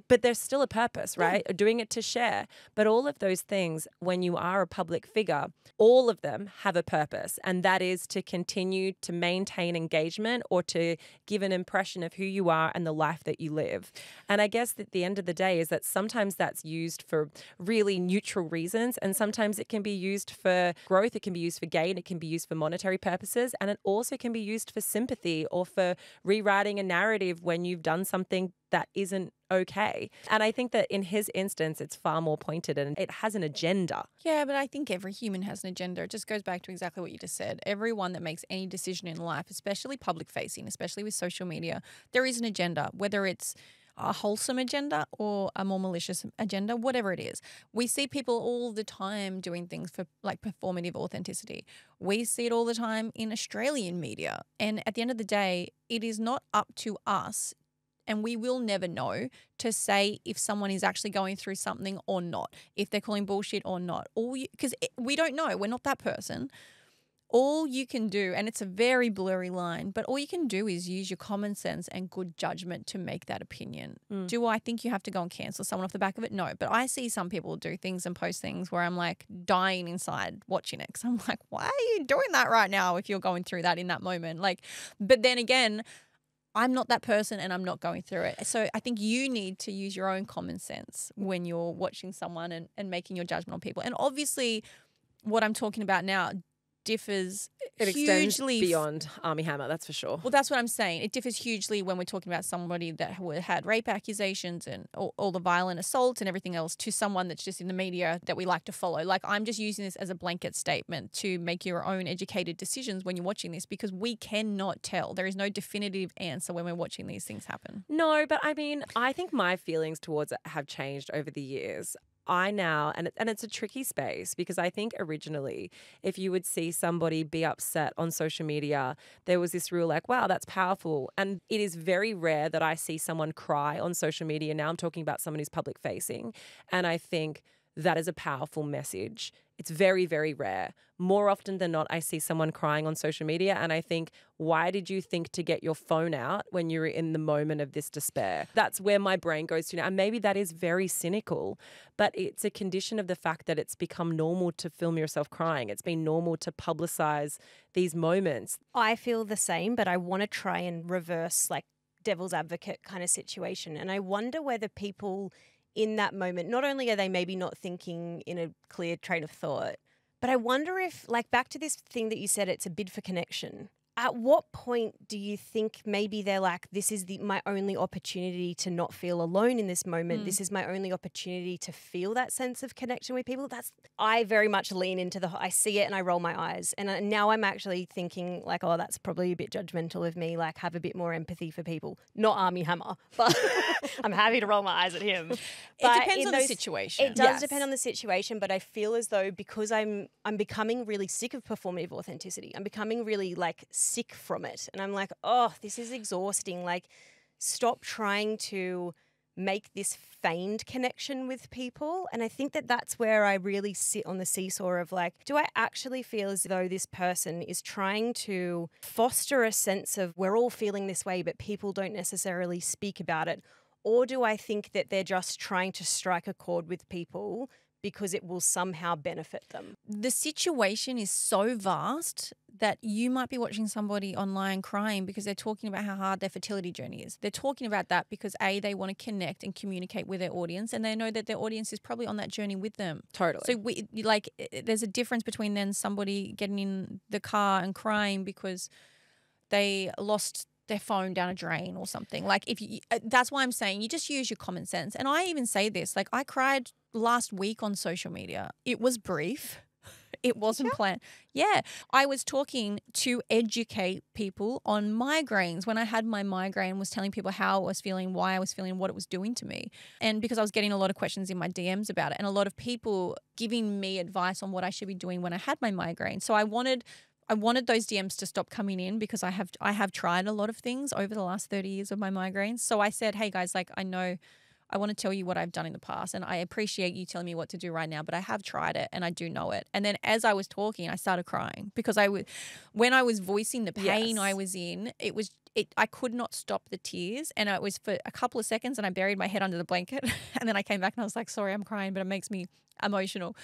But there's still a purpose, right? Doing it to share. But all of those things, when you are a public figure, all of them have a purpose. And that is to continue to maintain engagement or to give an impression of who you are and the life that you live. And I guess at the end of the day is that sometimes that's used for really neutral reasons. And sometimes it can be used for growth. It can be used for gain. It can be used for monetary purposes. And it also can be used for sympathy or for rewriting a narrative when you've done something that isn't okay. And I think that in his instance, it's far more pointed and it has an agenda. Yeah, but I think every human has an agenda. It just goes back to exactly what you just said. Everyone that makes any decision in life, especially public facing, especially with social media, there is an agenda, whether it's a wholesome agenda or a more malicious agenda, whatever it is. We see people all the time doing things for like performative authenticity. We see it all the time in Australian media. And at the end of the day, it is not up to us, and we will never know, to say if someone is actually going through something or not, if they're calling bullshit or not. Because we don't know. We're not that person. All you can do, and it's a very blurry line, but all you can do is use your common sense and good judgment to make that opinion. Do I think you have to go and cancel someone off the back of it? No. But I see some people do things and post things where I'm like dying inside watching it, because I'm like, why are you doing that right now if you're going through that in that moment? Like, but then again, I'm not that person and I'm not going through it. So I think you need to use your own common sense when you're watching someone and making your judgment on people. And obviously what I'm talking about now differs Extends hugely beyond Armie Hammer, that's for sure. Well, that's what I'm saying. It differs hugely when we're talking about somebody that had rape accusations and all the violent assaults and everything else to someone that's just in the media that we like to follow. Like, I'm just using this as a blanket statement to make your own educated decisions when you're watching this, because we cannot tell. There is no definitive answer when we're watching these things happen. No, but I mean, I think my feelings towards it have changed over the years. I now, and it's a tricky space, because I think originally if you would see somebody be upset on social media, there was this rule like, wow, that's powerful. And it is very rare that I see someone cry on social media. Now I'm talking about someone who's public facing. And I think that is a powerful message. It's very, very rare. More often than not, I see someone crying on social media and I think, why did you think to get your phone out when you were in the moment of this despair? That's where my brain goes to now. And maybe that is very cynical, but it's a condition of the fact that it's become normal to film yourself crying. It's been normal to publicize these moments. I feel the same, but I want to try and reverse, like, devil's advocate kind of situation. And I wonder whether people in that moment, not only are they maybe not thinking in a clear train of thought, but I wonder if, like, back to this thing that you said, it's a bid for connection. At what point do you think maybe they're like, this is my only opportunity to not feel alone in this moment. This is my only opportunity to feel that sense of connection with people. I very much lean into I see it and I roll my eyes. And now I'm actually thinking like, oh, that's probably a bit judgmental of me. Like, have a bit more empathy for people. Not Armie Hammer, but I'm happy to roll my eyes at him. But it depends on the situation. It does depend on the situation, but I feel as though because I'm becoming really sick of performative authenticity. I'm becoming really like sick from it. And I'm like, oh, this is exhausting. Like, stop trying to make this feigned connection with people. And I think that that's where I really sit on the seesaw of like, do I actually feel as though this person is trying to foster a sense of we're all feeling this way, but people don't necessarily speak about it? Or do I think that they're just trying to strike a chord with people because it will somehow benefit them? The situation is so vast that you might be watching somebody online crying because they're talking about how hard their fertility journey is. They're talking about that because A, they want to connect and communicate with their audience, and they know that their audience is probably on that journey with them. Totally. So there's a difference between then somebody getting in the car and crying because they lost their phone down a drain or something. Like, that's why I'm saying you just use your common sense. And I even say this, like, I cried last week on social media. It was brief. It wasn't planned. Yeah. I was talking to educate people on migraines. When I had my migraine, was telling people how I was feeling, why I was feeling, what it was doing to me. And because I was getting a lot of questions in my DMs about it and a lot of people giving me advice on what I should be doing when I had my migraine. So I wanted those DMs to stop coming in because I have tried a lot of things over the last 30 years of my migraines. So I said, hey guys, like, I know I want to tell you what I've done in the past, and I appreciate you telling me what to do right now, but I have tried it and I do know it. And then as I was talking, I started crying because when I was voicing the pain I was in, I could not stop the tears, and it was for a couple of seconds, and I buried my head under the blanket, and then I came back and I was like, sorry, I'm crying, but it makes me emotional.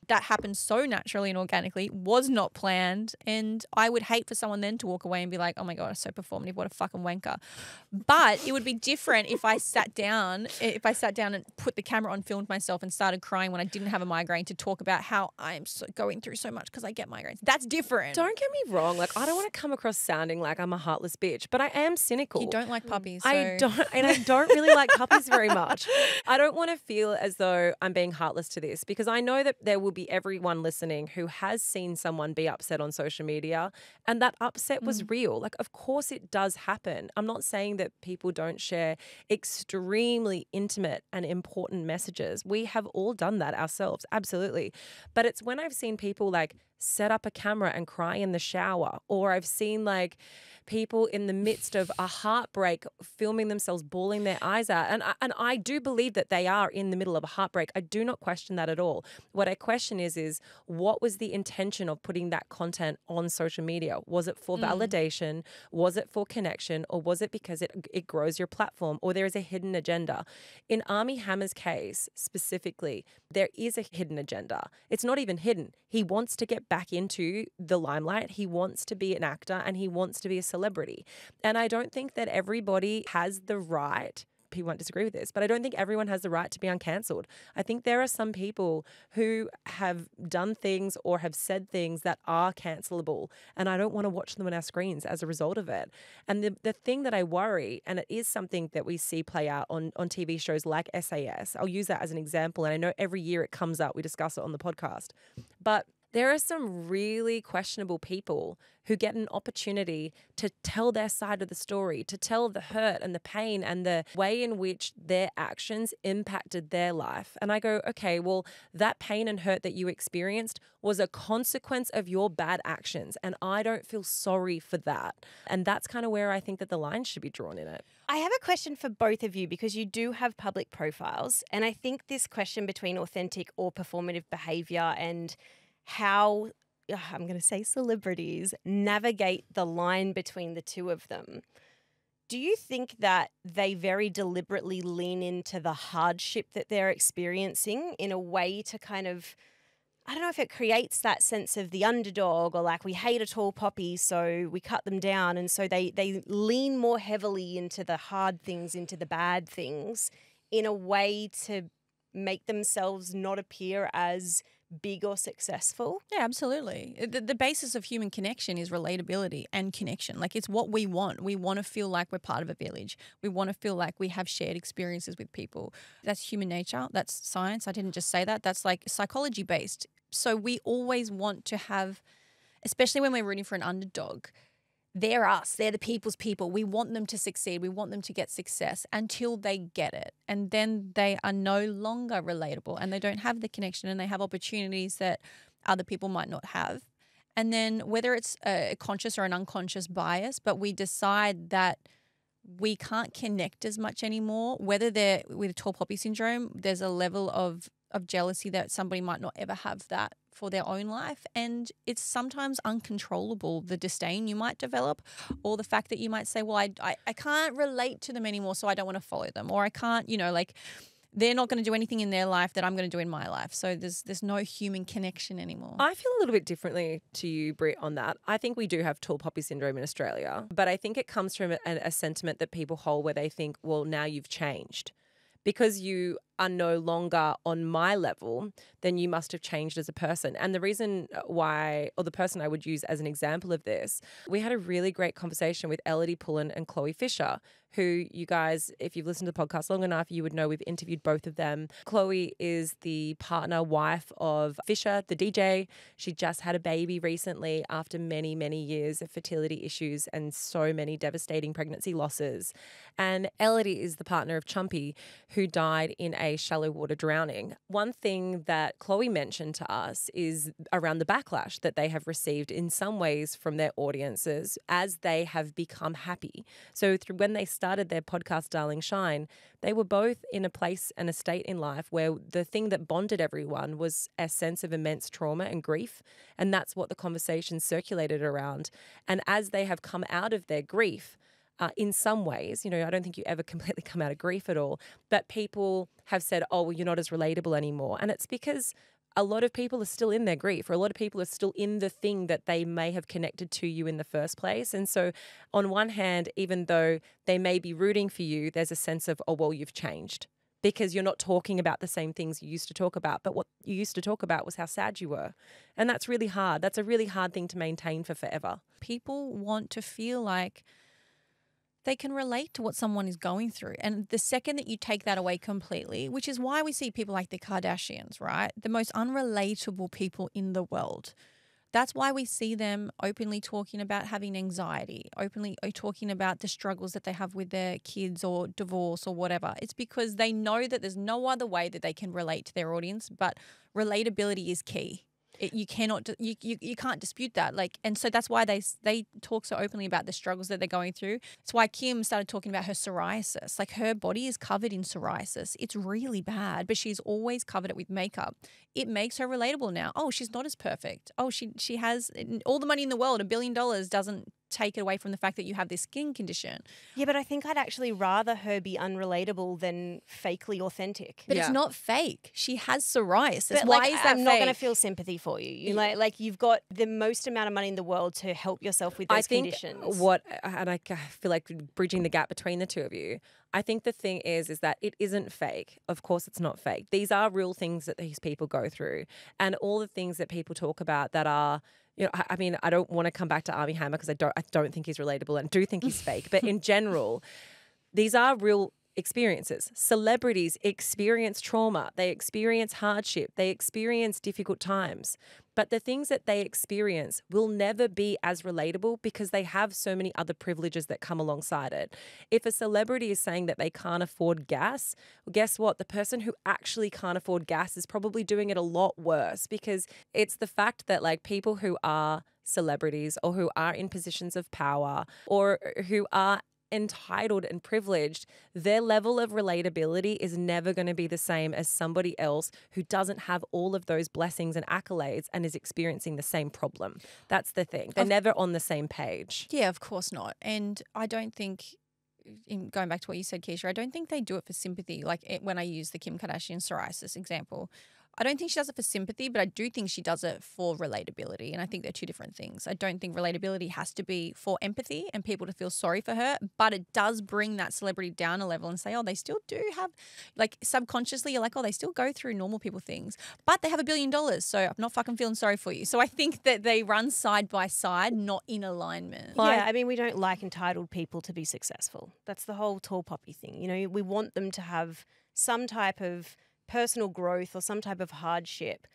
That happened so naturally and organically, was not planned. And I would hate for someone then to walk away and be like, oh my God, it's so performative. What a fucking wanker. But it would be different if I sat down and put the camera on, filmed myself and started crying when I didn't have a migraine to talk about how I'm going through so much because I get migraines. That's different. Don't get me wrong. Like, I don't want to come across sounding like I'm a heartless bitch, but I am cynical. You don't like puppies. So. I don't really like puppies very much. I don't want to feel as though I'm being heartless to this, because I know that there will be everyone listening who has seen someone be upset on social media, and that upset was real. Like, of course it does happen. I'm not saying that people don't share extremely intimate and important messages. We have all done that ourselves, absolutely. But it's when I've seen people like set up a camera and cry in the shower, or I've seen like people in the midst of a heartbreak filming themselves bawling their eyes out. And I do believe that they are in the middle of a heartbreak. I do not question that at all. What I question is what was the intention of putting that content on social media? Was it for validation? Was it for connection? Or was it because it grows your platform, or there is a hidden agenda? In Armie Hammer's case specifically, there is a hidden agenda. It's not even hidden. He wants to get back into the limelight. He wants to be an actor, and he wants to be a celebrity. And I don't think that everybody has the right, people won't disagree with this, but I don't think everyone has the right to be uncancelled. I think there are some people who have done things or have said things that are cancelable, and I don't want to watch them on our screens as a result of it. And the thing that I worry, and it is something that we see play out on TV shows like SAS, I'll use that as an example, and I know every year it comes up, we discuss it on the podcast, but there are some really questionable people who get an opportunity to tell their side of the story, to tell the hurt and the pain and the way in which their actions impacted their life. And I go, okay, well, that pain and hurt that you experienced was a consequence of your bad actions, and I don't feel sorry for that. And that's kind of where I think that the line should be drawn in it. I have a question for both of you, because you do have public profiles. And I think this question between authentic or performative behavior and how, I'm going to say celebrities, navigate the line between the two of them. Do you think that they very deliberately lean into the hardship that they're experiencing in a way to kind of, I don't know if it creates that sense of the underdog, or like we hate a tall poppy, so we cut them down. And so they lean more heavily into the hard things, into the bad things, in a way to make themselves not appear as big or successful? Yeah, absolutely. The basis of human connection is relatability and connection. Like, it's what we want. We want to feel like we're part of a village. We want to feel like we have shared experiences with people. That's human nature. That's science. I didn't just say that. That's like psychology based. So we always want to have, especially when we're rooting for an underdog, they're us. They're the people's people. We want them to succeed. We want them to get success until they get it. And then they are no longer relatable, and they don't have the connection, and they have opportunities that other people might not have. And then whether it's a conscious or an unconscious bias, but we decide that we can't connect as much anymore, whether they're with tall poppy syndrome, there's a level of jealousy that somebody might not ever have that for their own life. And it's sometimes uncontrollable, the disdain you might develop, or the fact that you might say, well, I can't relate to them anymore, so I don't want to follow them, or I can't, like they're not going to do anything in their life that I'm going to do in my life. So there's no human connection anymore. I feel a little bit differently to you, Britt, on that. I think we do have tall poppy syndrome in Australia, but I think it comes from a sentiment that people hold where they think, well, now you've changed. Because you are no longer on my level, then you must have changed as a person. And the reason why, or the person I would use as an example of this, we had a really great conversation with Elodie Pullen and Chloe Fisher, who you guys, if you've listened to the podcast long enough, you would know we've interviewed both of them. Chloe is the partner, wife of Fisher, the DJ. She just had a baby recently after many, many years of fertility issues and so many devastating pregnancy losses. And Elodie is the partner of Chumpy, who died in a shallow water drowning. One thing that Chloe mentioned to us is around the backlash that they have received in some ways from their audiences as they have become happy. So when they started their podcast, Darling Shine, they were both in a place and a state in life where the thing that bonded everyone was a sense of immense trauma and grief. And that's what the conversation circulated around. And as they have come out of their grief, in some ways, I don't think you ever completely come out of grief at all, but people have said, oh, well, you're not as relatable anymore. And it's because a lot of people are still in their grief, or a lot of people are still in the thing that they may have connected to you in the first place. And so on one hand, even though they may be rooting for you, there's a sense of, oh, well, you've changed because you're not talking about the same things you used to talk about. But what you used to talk about was how sad you were. And that's really hard. That's a really hard thing to maintain for forever. People want to feel like they can relate to what someone is going through. And the second that you take that away completely, which is why we see people like the Kardashians, right? The most unrelatable people in the world. That's why we see them openly talking about having anxiety, openly talking about the struggles that they have with their kids or divorce or whatever. It's because they know that there's no other way that they can relate to their audience, but relatability is key. You cannot, you can't dispute that. And so that's why they talk so openly about the struggles that they're going through. It's why Kim started talking about her psoriasis. Her body is covered in psoriasis. It's really bad, but she's always covered it with makeup. It makes her relatable now. Oh, she's not as perfect. Oh, she has all the money in the world. $1 billion doesn't take it away from the fact that you have this skin condition. Yeah, but I think I'd actually rather her be unrelatable than fakely authentic. But it's not fake. She has psoriasis. But Why is that I'm not fake? going to feel sympathy for you. You've got the most amount of money in the world to help yourself with those conditions. And I feel like bridging the gap between the two of you, I think the thing is that it isn't fake. Of course it's not fake. These are real things that these people go through, and all the things that people talk about that are, I don't want to come back to Armie Hammer because I don't think he's relatable and do think he's fake. But in general, these are real experiences. Celebrities experience trauma. They experience hardship. They experience difficult times. But the things that they experience will never be as relatable because they have so many other privileges that come alongside it. If a celebrity is saying that they can't afford gas, well, guess what? The person who actually can't afford gas is probably doing it a lot worse, because it's the fact that people who are celebrities or who are in positions of power or who are entitled and privileged, their level of relatability is never going to be the same as somebody else who doesn't have all of those blessings and accolades and is experiencing the same problem. That's the thing. They're never on the same page. Yeah, of course not. And I don't think, going back to what you said, Keeshia, I don't think they do it for sympathy. When I use the Kim Kardashian psoriasis example, I don't think she does it for sympathy, but I do think she does it for relatability. And I think they're two different things. I don't think relatability has to be for empathy and people to feel sorry for her, but it does bring that celebrity down a level and say, oh, they still do have, subconsciously, you're like, oh, they still go through normal people things, but they have $1 billion. So I'm not fucking feeling sorry for you. So I think that they run side by side, not in alignment. Yeah, we don't like entitled people to be successful. That's the whole tall poppy thing. We want them to have some type of personal growth or some type of hardship.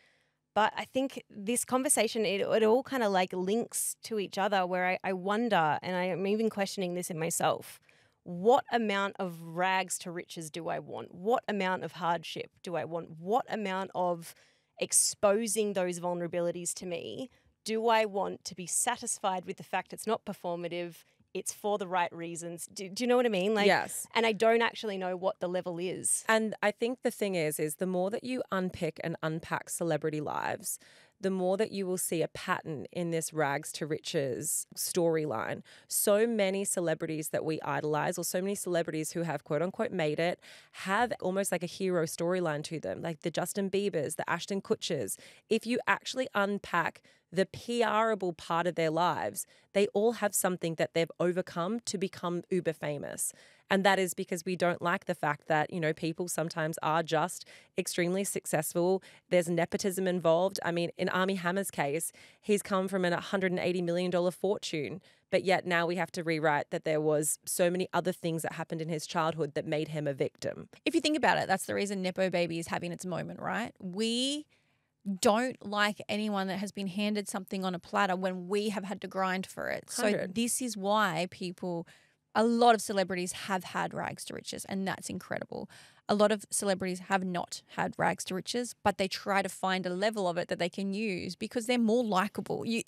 But I think this conversation, it all kind of links to each other, where I wonder, and I'm even questioning this in myself, what amount of rags to riches do I want? What amount of hardship do I want? What amount of exposing those vulnerabilities to me do I want to be satisfied with the fact it's not performative, it's for the right reasons? Do you know what I mean? Yes. And I don't actually know what the level is. And I think the thing is the more that you unpick and unpack celebrity lives, the more that you will see a pattern in this rags to riches storyline. So many celebrities that we idolize, or so many celebrities who have quote unquote made it, have almost like a hero storyline to them, like the Justin Biebers, the Ashton Kutchers. If you actually unpack the PRable part of their lives, they all have something that they've overcome to become uber famous. And that is because we don't like the fact that, people sometimes are just extremely successful. There's nepotism involved. I mean, in Armie Hammer's case, he's come from an $180 million fortune, but yet now we have to rewrite that there was so many other things that happened in his childhood that made him a victim. If you think about it, that's the reason Nepo Baby is having its moment, right? We don't like anyone that has been handed something on a platter when we have had to grind for it. 100. So this is why a lot of celebrities have had rags to riches, and that's incredible. a lot of celebrities have not had rags to riches, but they try to find a level of it that they can use because they're more likable. You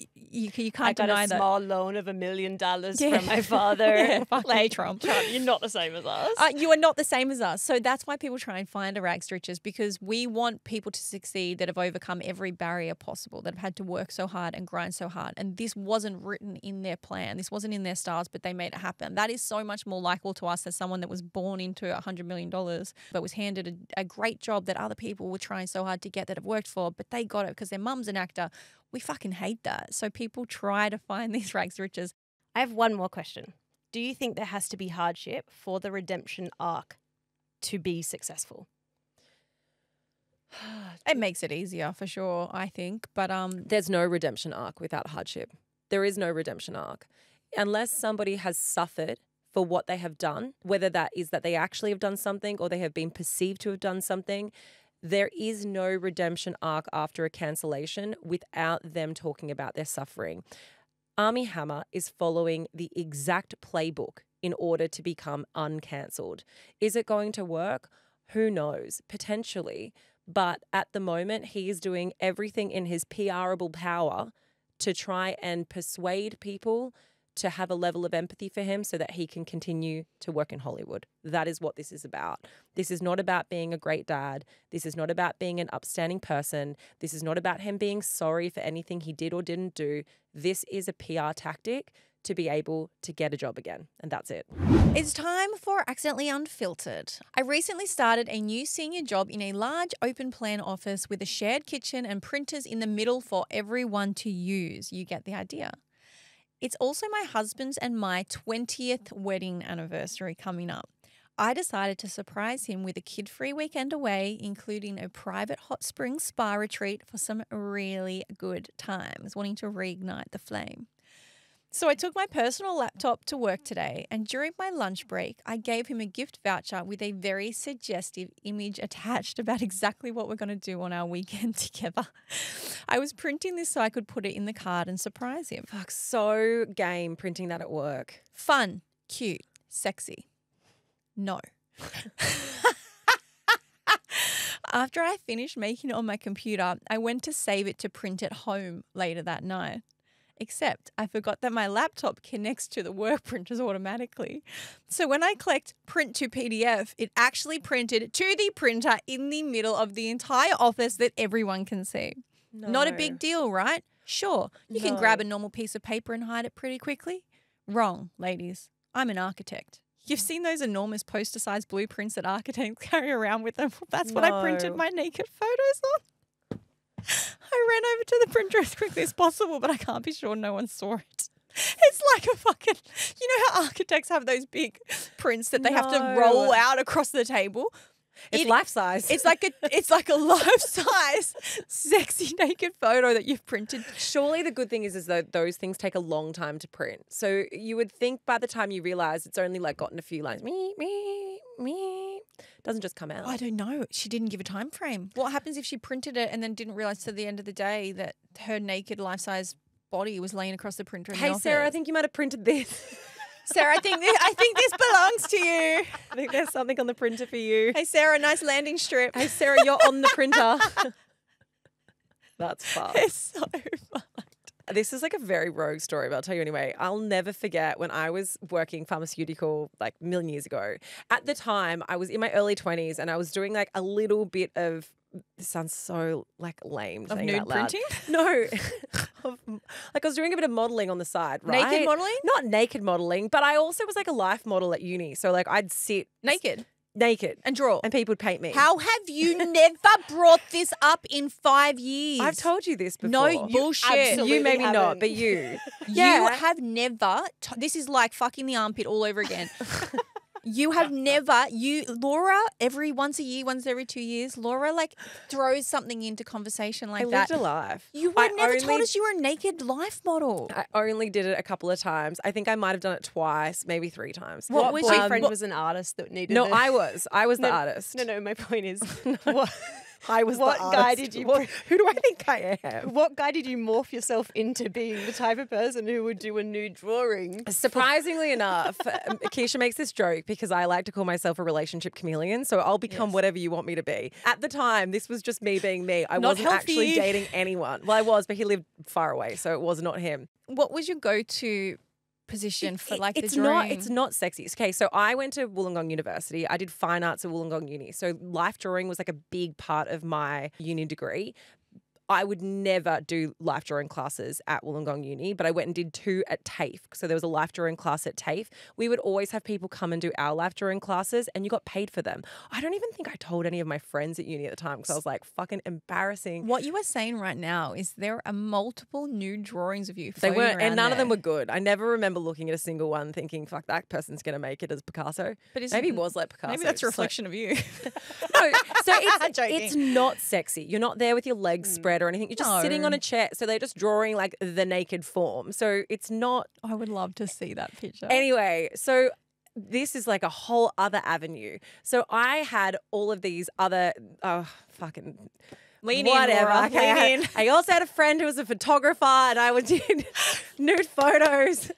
can't I got deny a that. small loan of $1 million Yeah. from my father. Yeah, fuck you, like Trump. you're not the same as us. You are not the same as us. So that's why people try and find a rags to riches, because we want people to succeed that have overcome every barrier possible, that have had to work so hard and grind so hard. And this wasn't written in their plan. This wasn't in their stars, but they made it happen. That is so much more likable to us as someone that was born into $100 million, but was handed a great job that other people were trying so hard to get, that have worked for, but they got it because their mum's an actor. We fucking hate that. So people try to find these rags to riches. I have one more question. Do you think there has to be hardship for the redemption arc to be successful? It makes it easier for sure, I think. But There's no redemption arc without hardship. There is no redemption arc. Unless somebody has suffered for what they have done, whether that is that they actually have done something or they have been perceived to have done something, there is no redemption arc after a cancellation without them talking about their suffering. Armie Hammer is following the exact playbook in order to become uncancelled. Is it going to work? Who knows? Potentially. But at the moment, he is doing everything in his PRable power to try and persuade people to have a level of empathy for him so that he can continue to work in Hollywood. That is what this is about. This is not about being a great dad. This is not about being an upstanding person. This is not about him being sorry for anything he did or didn't do. This is a PR tactic to be able to get a job again. And that's it. it's time for Accidentally Unfiltered. I recently started a new senior job in a large open plan office with a shared kitchen and printers in the middle for everyone to use. You get the idea. It's also my husband's and my 20th wedding anniversary coming up. I decided to surprise him with a kid-free weekend away, including a private hot spring spa retreat for some really good times, wanting to reignite the flame. So I took my personal laptop to work today, and during my lunch break, I gave him a gift voucher with a very suggestive image attached about exactly what we're going to do on our weekend together. I was printing this so I could put it in the card and surprise him. Fuck, so game printing that at work. Fun, cute, sexy. No. After I finished making it on my computer, I went to save it to print at home later that night. Except I forgot that my laptop connects to the work printers automatically. So when I clicked print to PDF, it actually printed to the printer in the middle of the entire office that everyone can see. No. Not a big deal, right? Sure, you can grab a normal piece of paper and hide it pretty quickly. Wrong, ladies. I'm an architect. You've seen those enormous poster-sized blueprints that architects carry around with them. That's what I printed my naked photos on. I ran over to the printer as quickly as possible, but I can't be sure no one saw it. It's like a fucking, you know how architects have those big prints that they have to roll out across the table? It's life size. It's like a life size sexy naked photo that you've printed. Surely the good thing is though those things take a long time to print. So you would think by the time you realize it's only like gotten a few lines, me, doesn't just come out. I don't know. She didn't give a time frame. What happens if she printed it and then didn't realize to the end of the day that her naked life size body was laying across the printer? Hey Sarah, I think you might have printed this. Sarah, I think this belongs to you. I think there's something on the printer for you. Hey Sarah, nice landing strip. Hey Sarah, you're on the printer. That's fun. It's so fun. This is like a very rogue story, but I'll tell you anyway. I'll never forget when I was working pharmaceutical like a million years ago. At the time, I was in my early 20s and I was doing like a little bit of, this sounds so like lame saying nude that loud. printing? No. Like I was doing a bit of modelling on the side, right? Naked modelling? Not naked modelling, but I also was like a life model at uni. So like I'd sit Naked and draw. and people would paint me. How have you never brought this up in 5 years? I've told you this before. No bullshit. absolutely You maybe not, haven't. but you. You have never. This is like fucking the armpit all over again. You have never. Laura, every once every 2 years, Laura like throws something into conversation like I that. lived a life. You I would never told only- us you were a naked life model. I only did it a couple of times. I think I might have done it twice, maybe 3 times. What was your Um, friend was an artist that needed No, the- I was the artist. No, my point is what I was What the guy artist. did you? Who do I think I am? What guy did you morph yourself into being the type of person who would do a nude drawing? Surprisingly enough, Keeshia makes this joke because I like to call myself a relationship chameleon. So I'll become whatever you want me to be. At the time, this was just me being me. I wasn't actually dating anyone. Well, I was, but he lived far away, so it was not him. What was your go-to position for like the drawing? It's not sexy. Okay, so I went to Wollongong University. I did fine arts at Wollongong Uni. So life drawing was like a big part of my uni degree. I would never do life drawing classes at Wollongong Uni, but I went and did 2 at TAFE. So there was a life drawing class at TAFE. We would always have people come and do our life drawing classes and you got paid for them. I don't even think I told any of my friends at uni at the time because I was like, fucking embarrassing. What you are saying right now is there are multiple nude drawings of you. They weren't, and none of them were. were good. I never remember looking at a single one thinking, fuck, that person's going to make it as Picasso. But maybe it was like Picasso. Maybe that's a reflection of you. No, so it's not sexy. You're not there with your legs spread or anything. You're just sitting on a chair. So they're just drawing like the naked form. So it's not. I would love to see that picture. Anyway, so this is like a whole other avenue. So I had all of these other, fucking. Lean whatever. in, Laura. Okay, Lean in. I also had a friend who was a photographer and I would do nude photos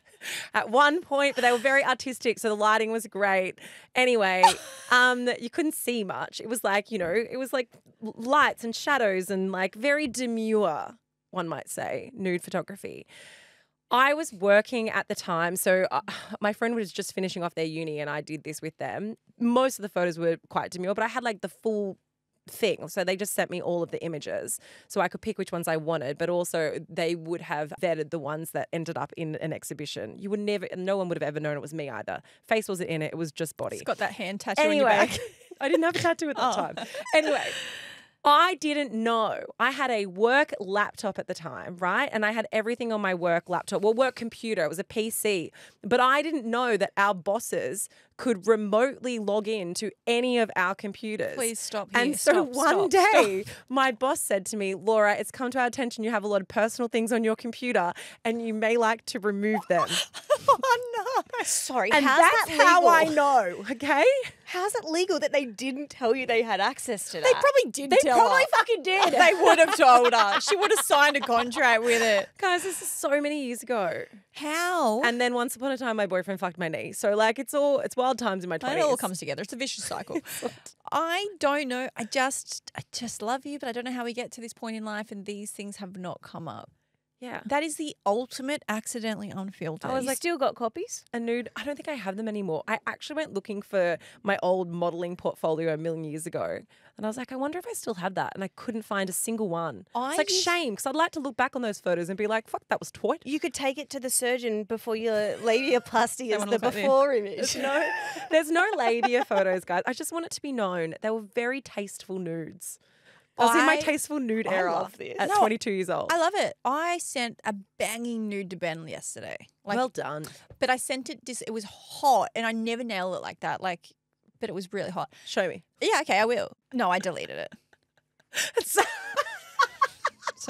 at one point, but they were very artistic, so the lighting was great. Anyway, you couldn't see much. It was like, it was like lights and shadows and like very demure, one might say, nude photography. I was working at the time, so my friend was just finishing off their uni and I did this with them. Most of the photos were quite demure, but I had like the full thing. So they just sent me all of the images so I could pick which ones I wanted, but also they would have vetted the ones that ended up in an exhibition. No one would have ever known it was me either. Face wasn't in it. It was just body. It's got that hand tattoo on your back. I didn't have a tattoo at that time. Anyway, I didn't know. I had a work laptop at the time, right? And I had everything on my work laptop. Well, work computer. It was a PC. But I didn't know that our bosses could remotely log in to any of our computers. Please stop here. And so one day, my boss said to me, Laura, it's come to our attention you have a lot of personal things on your computer and you may like to remove them. Oh, no. Sorry, And how's that's that legal? how I know, okay? How's it legal that they didn't tell you they had access to that? They probably did They tell probably her. fucking did. They would have told her. She would have signed a contract with it. Guys, this is so many years ago. How? And then once upon a time, my boyfriend fucked my knee. So like, it's wild times in my 20s. It all comes together. It's a vicious cycle. I don't know. I just love you, but I don't know how we get to this point in life and these things have not come up. Yeah. That is the ultimate accidentally unfiltered. I was You like, still got copies? a nude. I don't think I have them anymore. I actually went looking for my old modelling portfolio a million years ago. And I was like, I wonder if I still have that. And I couldn't find a single one. It's like shame because I'd like to look back on those photos and be like, fuck, that was twat. You could take it to the surgeon before your labiaplasty as wanna the look like this. before image. There's no labia photos, guys. I just want it to be known. They were very tasteful nudes. I was in my tasteful nude era love this. at 22 years old. I love it. I sent a banging nude to Ben yesterday. Well done. But I sent it, it was hot and I never nail it like that. But it was really hot. Show me. Yeah, okay, I will. No, I deleted it. So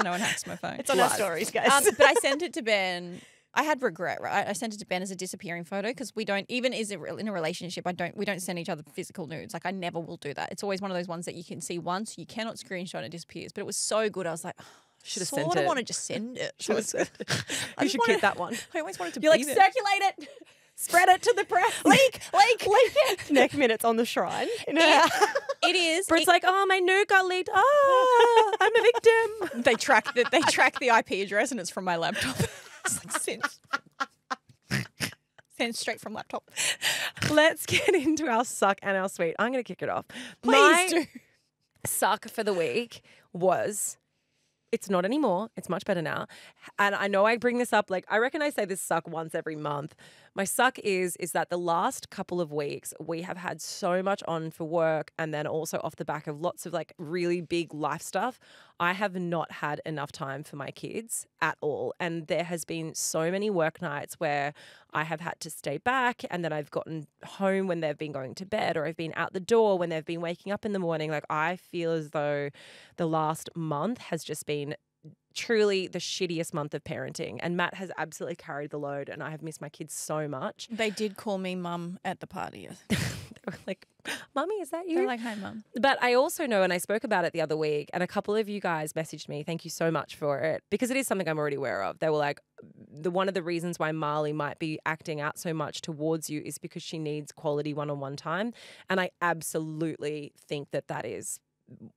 no one hacks my phone. It's on our stories, guys. But I sent it to Ben. I had regret, right? I sent it to Ben as a disappearing photo because we don't, even in a relationship, we don't send each other physical nudes. Like I never will do that. It's always one of those ones that you can see once, you cannot screenshot and it disappears. But it was so good. I was like, should have sort sent of it. want to just send it. You should keep that one. I always wanted to You're be like, there. circulate it. Spread it to the press. Leak. Neck minutes on the shrine. It is. Britt's like, oh, my nude got leaked. Oh, I'm a victim. They track the IP address and it's from my laptop. It's like sent straight from laptop. Let's get into our suck and our sweet. I'm going to kick it off. Please do. Suck for the week was, it's not anymore. It's much better now. And I know I bring this up, like, I reckon I say this suck once every month. My suck is that the last couple of weeks we have had so much on for work and then also off the back of lots of like really big life stuff. I have not had enough time for my kids at all. And there has been so many work nights where I have had to stay back and then I've gotten home when they've been going to bed or I've been out the door when they've been waking up in the morning. Like I feel as though the last month has just been truly the shittiest month of parenting. And Matt has absolutely carried the load and I have missed my kids so much. They did call me mum at the party. They like, Mummy, is that you? They're like, hi, Mum. But I also know, and I spoke about it the other week, and a couple of you guys messaged me. Thank you so much for it, because it is something I'm already aware of. They were like, one of the reasons why Marley might be acting out so much towards you is because she needs quality one-on-one time. And I absolutely think that that is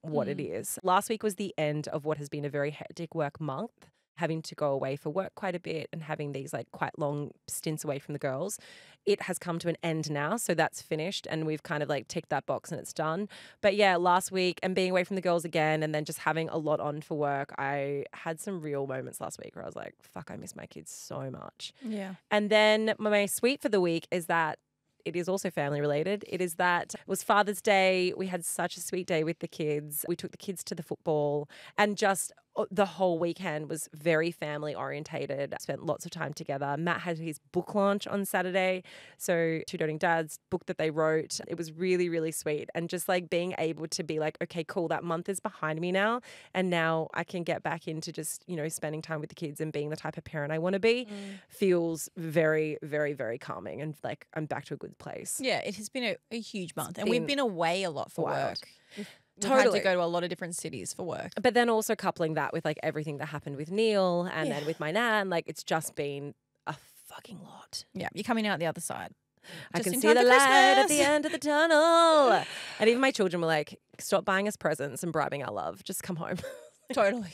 what it is. Last week was the end of what has been a very hectic work month, having to go away for work quite a bit and having these like quite long stints away from the girls. It has come to an end now, so that's finished and we've kind of like ticked that box and it's done. But yeah, last week and being away from the girls again and then just having a lot on for work, I had some real moments last week where I was like, fuck, I miss my kids so much. Yeah. And then my sweet for the week is that it is also family related. It is that it was Father's Day. We had such a sweet day with the kids. We took the kids to the football and just the whole weekend was very family orientated. Spent lots of time together. Matt had his book launch on Saturday. So Two Doting Dads, book that they wrote. It was really, really sweet. And just like being able to be like, okay, cool, that month is behind me now. And now I can get back into just, you know, spending time with the kids and being the type of parent I want to be feels very, very, very calming. And like I'm back to a good place. Yeah, it has been a huge month. And we've been away a lot for wild. work. We've Totally. had to go to a lot of different cities for work. But then also coupling that with like everything that happened with Neil and then with my nan, like it's just been a fucking lot. Yeah, you're coming out the other side. I Just can in see time the for light at Christmas. the end of the tunnel. And even my children were like, stop buying us presents and bribing our love. Just come home. Totally.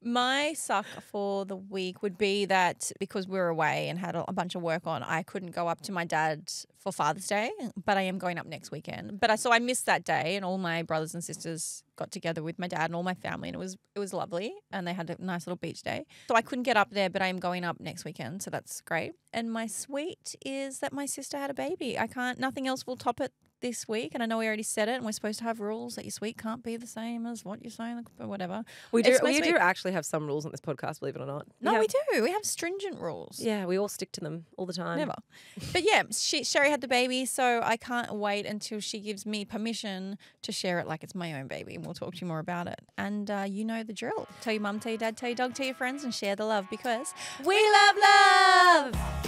My suck for the week would be that because we were away and had a bunch of work on, I couldn't go up to my dad for Father's Day, but I am going up next weekend. But so I missed that day, and all my brothers and sisters got together with my dad and all my family, and it was lovely, and they had a nice little beach day. So I couldn't get up there, but I am going up next weekend, so that's great. And my sweet is that my sister had a baby. Nothing else will top it this week, and I know we already said it, and we're supposed to have rules that your sweet can't be the same as what you're saying, but whatever. We It's my do sweet. actually have some rules on this podcast, believe it or not. No, we do. We have stringent rules. Yeah, we all stick to them all the time. Never. But yeah, Sheri had the baby, so I can't wait until she gives me permission to share it like it's my own baby, and we'll talk to you more about it. And you know the drill. Tell your mum, tell your dad, tell your dog, tell your friends, and share the love because We love love!